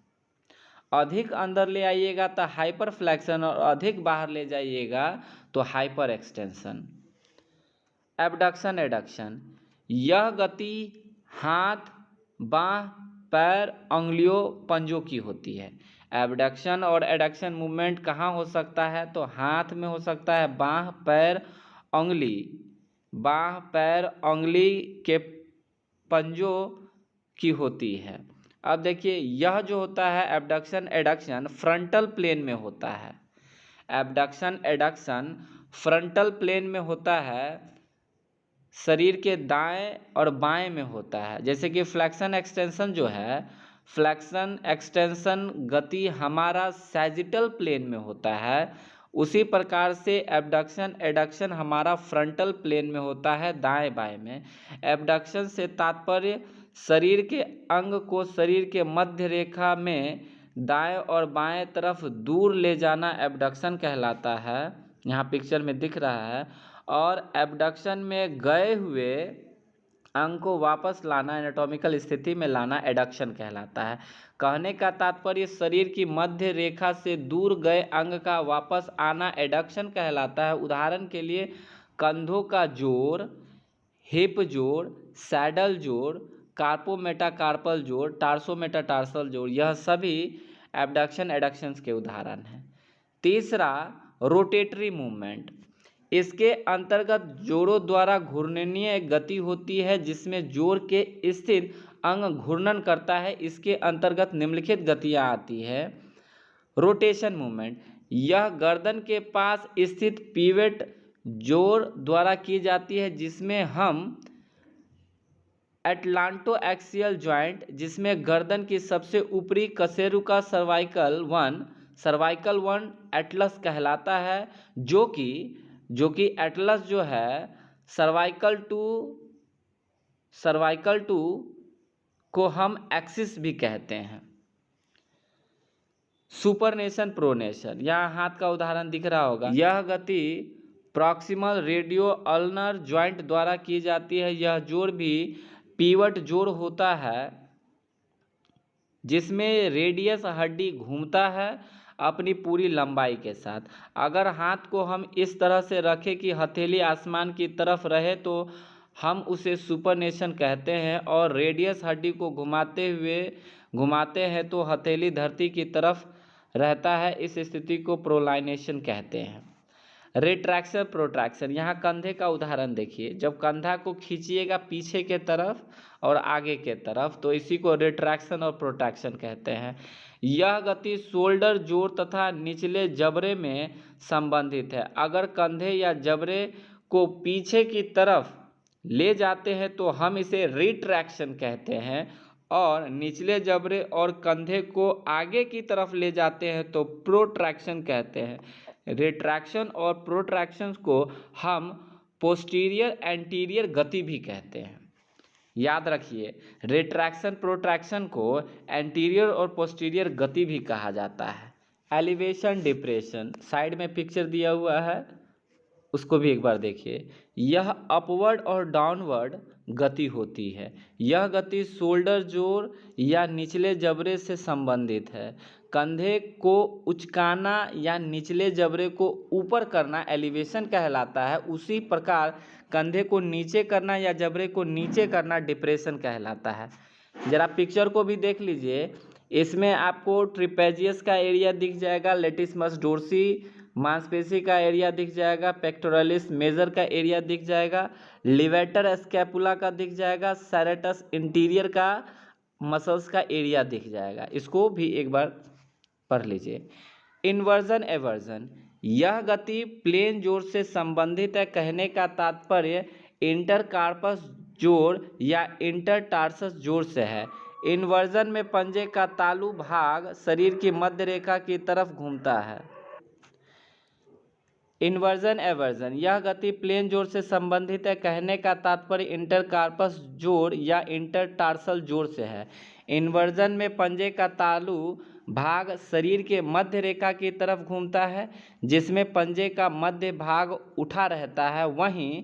अधिक अंदर ले आइएगा तो हाइपर फ्लेक्शन और अधिक बाहर ले जाइएगा तो हाइपर एक्सटेंशन। एबडक्शन एडक्शन: यह गति हाथ, बाँह, पैर, अंगुलियों, पंजों की होती है। एबडक्शन और एडक्शन मूवमेंट कहाँ हो सकता है? तो हाथ में हो सकता है, बाँह, पैर, अंगुली, बाँह, पैर, अंगुली के पंजों की होती है। अब देखिए, यह जो होता है एबडक्शन एडक्शन फ्रंटल प्लेन में होता है। एबडक्शन एडक्शन फ्रंटल प्लेन में होता है, शरीर के दाएं और बाएं में होता है। जैसे कि फ्लेक्शन एक्सटेंशन जो है, फ्लेक्शन एक्सटेंशन गति हमारा सैजिटल प्लेन में होता है, उसी प्रकार से एबडक्शन एडक्शन हमारा फ्रंटल प्लेन में होता है, दाएं बाएं में। एबडक्शन से तात्पर्य शरीर के अंग को शरीर के मध्य रेखा में दाएं और बाएं तरफ दूर ले जाना एबडक्शन कहलाता है, यहाँ पिक्चर में दिख रहा है। और एबडक्शन में गए हुए अंग को वापस लाना, एनाटॉमिकल स्थिति में लाना एडक्शन कहलाता है। कहने का तात्पर्य शरीर की मध्य रेखा से दूर गए अंग का वापस आना एडक्शन कहलाता है। उदाहरण के लिए कंधों का जोड़, हिप जोड़, सैडल जोड़, कार्पोमेटाकार्पल जोड़, टार्सोमेटाटार्सल जोड़, यह सभी एबडक्शन एडक्शंस के उदाहरण हैं। तीसरा, रोटेटरी मूवमेंट। इसके अंतर्गत जोड़ों द्वारा घूर्णनीय गति होती है, जिसमें जोड़ के स्थित अंग घूर्णन करता है। इसके अंतर्गत निम्नलिखित गतियाँ आती है। रोटेशन मूवमेंट, यह गर्दन के पास स्थित पिवट जोड़ द्वारा की जाती है, जिसमें हम एटलांटो एक्सियल जॉइंट, जिसमें गर्दन की सबसे ऊपरी कशेरुका सर्वाइकल वन एटलस कहलाता है, जो कि एटलस जो है सर्वाइकल टू को हम एक्सिस भी कहते हैं। सुपरनेशन प्रोनेशन, यहाँ हाथ का उदाहरण दिख रहा होगा। यह गति प्रॉक्सिमल रेडियो अल्नर जॉइंट द्वारा की जाती है। यह जोड़ भी पीवट जोड़ होता है, जिसमें रेडियस हड्डी घूमता है अपनी पूरी लंबाई के साथ। अगर हाथ को हम इस तरह से रखें कि हथेली आसमान की तरफ रहे तो हम उसे सुपरनेशन कहते हैं, और रेडियस हड्डी को घुमाते हैं तो हथेली धरती की तरफ रहता है। इस स्थिति को प्रोलाइनेशन कहते हैं। रिट्रैक्शन प्रोट्रैक्शन, यहाँ कंधे का उदाहरण देखिए। जब कंधा को खींचिएगा पीछे के तरफ और आगे के तरफ, तो इसी को रिट्रैक्शन और प्रोट्रैक्शन कहते हैं। यह गति शोल्डर जोड़ तथा निचले जबड़े में संबंधित है। अगर कंधे या जबड़े को पीछे की तरफ ले जाते हैं तो हम इसे रिट्रैक्शन कहते हैं, और निचले जबड़े और कंधे को आगे की तरफ ले जाते हैं तो प्रोट्रैक्शन कहते हैं। रिट्रैक्शन और प्रोट्रैक्शन को हम पोस्टीरियर एंटीरियर गति भी कहते हैं। याद रखिए, रिट्रैक्शन प्रोट्रैक्शन को एंटीरियर और पोस्टीरियर गति भी कहा जाता है। एलिवेशन डिप्रेशन, साइड में पिक्चर दिया हुआ है, उसको भी एक बार देखिए। यह अपवर्ड और डाउनवर्ड गति होती है। यह गति शोल्डर जोड़ या निचले जबड़े से संबंधित है। कंधे को उचकाना या निचले जबड़े को ऊपर करना एलिवेशन कहलाता है। उसी प्रकार कंधे को नीचे करना या जबड़े को नीचे करना डिप्रेशन कहलाता है। जरा पिक्चर को भी देख लीजिए। इसमें आपको ट्रिपेजियस का एरिया दिख जाएगा, लेटिसमस डोर्सी मांसपेशी का एरिया दिख जाएगा, पेक्टोरलिस मेजर का एरिया दिख जाएगा, लिवेटर स्कैपुला का दिख जाएगा, सेरेटस इंटीरियर का मसल्स का एरिया दिख जाएगा। इसको भी एक बार पढ़ लीजिए। इन्वर्जन एवर्जन, यह गति प्लेन जोड़ से संबंधित है। कहने का तात्पर्य इंटरकार्पस जोड़ या इंटरटार्सस जोड़ से है। इन्वर्जन में पंजे का तालु भाग शरीर की मध्य रेखा की तरफ घूमता है। इन्वर्जन एवर्जन, यह गति प्लेन जोड़ से संबंधित है। कहने का तात्पर्य इंटरकार्पस जोड़ या इंटरटार्सल जोड़ से है। इन्वर्जन में पंजे का तालु भाग शरीर के मध्य रेखा की तरफ घूमता है, जिसमें पंजे का मध्य भाग उठा रहता है। वहीं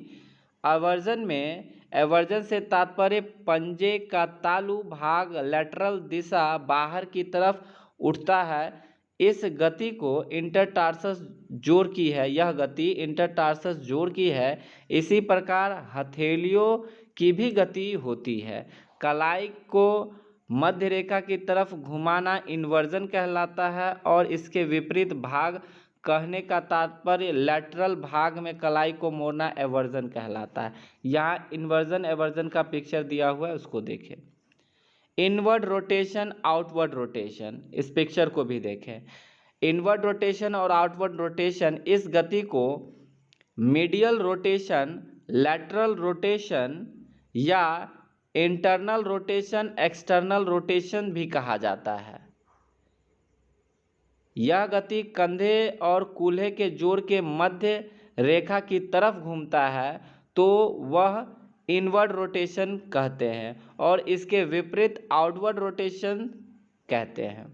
एवर्जन से तात्पर्य पंजे का तालु भाग लैटरल दिशा बाहर की तरफ उठता है। इस गति को इंटरटार्सस जोड़ की है, यह गति इंटरटार्सस जोड़ की है। इसी प्रकार हथेलियों की भी गति होती है। कलाई को मध्य रेखा की तरफ घुमाना इन्वर्जन कहलाता है और इसके विपरीत भाग, कहने का तात्पर्य लैटरल भाग में कलाई को मोड़ना एवर्जन कहलाता है। यहाँ इन्वर्जन एवर्जन का पिक्चर दिया हुआ है, उसको देखें। इनवर्ड रोटेशन, आउटवर्ड रोटेशन, इस पिक्चर को भी देखें। इनवर्ड रोटेशन और आउटवर्ड रोटेशन, इस गति को मीडियल रोटेशन, लैटरल रोटेशन या इंटरनल रोटेशन, एक्सटर्नल रोटेशन भी कहा जाता है। यह गति कंधे और कूल्हे के जोड़ के मध्य रेखा की तरफ घूमता है तो वह इनवर्ड रोटेशन कहते हैं और इसके विपरीत आउटवर्ड रोटेशन कहते हैं।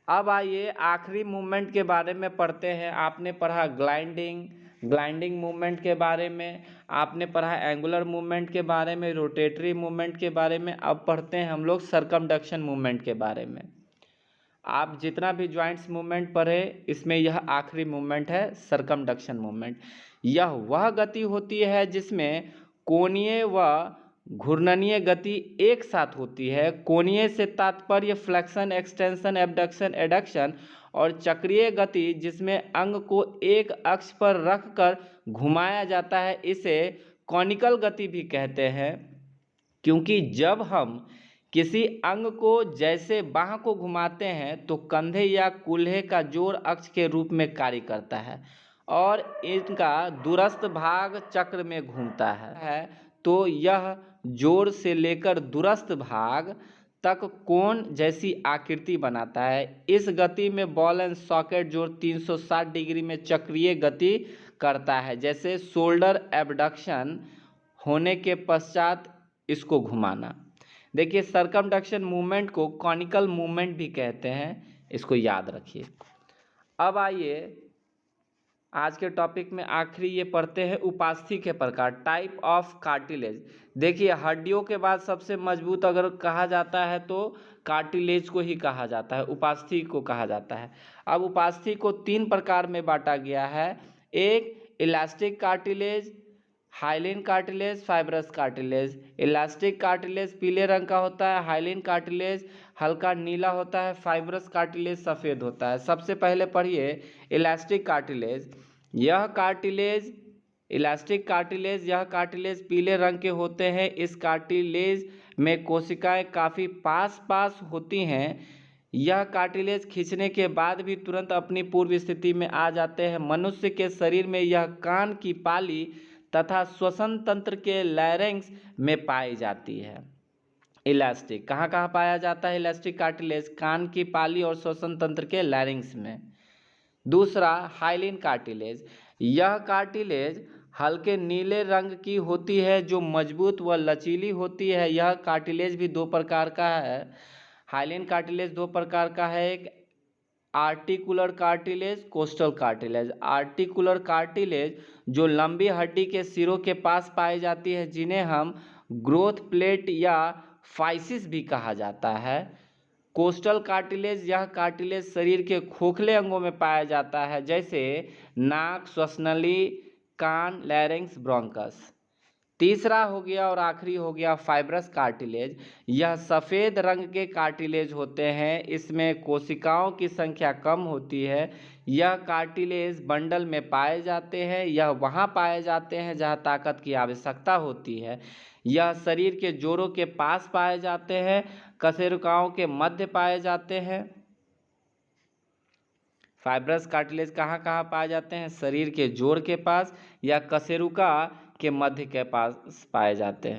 अब आइए आखिरी मूवमेंट के बारे में पढ़ते हैं। आपने पढ़ा ग्लाइडिंग मूवमेंट के बारे में, आपने पढ़ा एंगुलर मूवमेंट के बारे में, रोटेटरी मूवमेंट के बारे में। अब पढ़ते हैं हम लोग सर्कमडक्शन मूवमेंट के बारे में। आप जितना भी जॉइंट्स मूवमेंट पढ़े, इसमें यह आखिरी मूवमेंट है सर्कमडक्शन मूवमेंट। यह वह गति होती है जिसमें कोणीय व घूर्णनीय गति एक साथ होती है। कोणीय से तात्पर्य फ्लेक्शन, एक्सटेंशन, एबडक्शन, एडक्शन, और चक्रीय गति जिसमें अंग को एक अक्ष पर रखकर घुमाया जाता है, इसे कॉनिकल गति भी कहते हैं, क्योंकि जब हम किसी अंग को जैसे बाह को घुमाते हैं तो कंधे या कूल्हे का जोड़ अक्ष के रूप में कार्य करता है और इनका दूरस्थ भाग चक्र में घूमता है तो यह जोड़ से लेकर दूरस्थ भाग तक कोण जैसी आकृति बनाता है। इस गति में बॉल एंड सॉकेट जोड़ 360 डिग्री में चक्रीय गति करता है, जैसे शोल्डर एबडक्शन होने के पश्चात इसको घुमाना। देखिए, सर्कमडक्शन मूवमेंट को कॉनिकल मूवमेंट भी कहते हैं, इसको याद रखिए। अब आइए आज के टॉपिक में आखिरी ये पढ़ते हैं उपास्थि के प्रकार, टाइप ऑफ कार्टिलेज। देखिए, हड्डियों के बाद सबसे मजबूत अगर कहा जाता है तो कार्टिलेज को ही कहा जाता है, उपास्थि को कहा जाता है। अब उपास्थि को 3 प्रकार में बांटा गया है। एक elastic cartilage, hyaline cartilage, fibrous cartilage. Elastic cartilage पीले रंग का होता है, हाइलिन कार्टिलेज हल्का नीला होता है, फाइब्रस कार्टिलेज सफ़ेद होता है। सबसे पहले पढ़िए इलास्टिक कार्टिलेज। इलास्टिक कार्टिलेज, यह कार्टिलेज पीले रंग के होते हैं। इस कार्टिलेज में कोशिकाएं काफ़ी पास पास होती हैं। यह कार्टिलेज खींचने के बाद भी तुरंत अपनी पूर्व स्थिति में आ जाते हैं। मनुष्य के शरीर में यह कान की पाली तथा श्वसन तंत्र के लैरिंक्स में पाई जाती है। इलास्टिक कहाँ कहाँ पाया जाता है? इलास्टिक कार्टिलेज कान की पाली और श्वसन तंत्र के लैरिंक्स में। दूसरा, हाइलिन कार्टिलेज। यह कार्टिलेज हल्के नीले रंग की होती है जो मजबूत व लचीली होती है। यह कार्टिलेज भी 2 प्रकार का है। हाइलिन कार्टिलेज 2 प्रकार का है, एक articular cartilage, costal cartilage. Articular cartilage जो लंबी हड्डी के सिरों के पास पाई जाती है, जिन्हें हम ग्रोथ प्लेट या फाइसिस भी कहा जाता है। कोस्टल कार्टिलेज, यह कार्टिलेज शरीर के खोखले अंगों में पाया जाता है, जैसे नाक, श्वसनली, कान, लैरिंक्स, ब्रोंकस। तीसरा हो गया और आखिरी हो गया फाइब्रस कार्टिलेज। यह सफ़ेद रंग के कार्टिलेज होते हैं, इसमें कोशिकाओं की संख्या कम होती है। यह कार्टिलेज बंडल में पाए जाते हैं। यह वहाँ पाए जाते हैं जहाँ ताकत की आवश्यकता होती है। यह शरीर के जोड़ों के पास पाए जाते हैं, कशेरुकाओं के मध्य पाए जाते हैं। फाइब्रस कार्टिलेज कहाँ कहाँ पाए जाते हैं? शरीर के जोड़ के पास या कशेरुका के मध्य के पास पाए जाते हैं।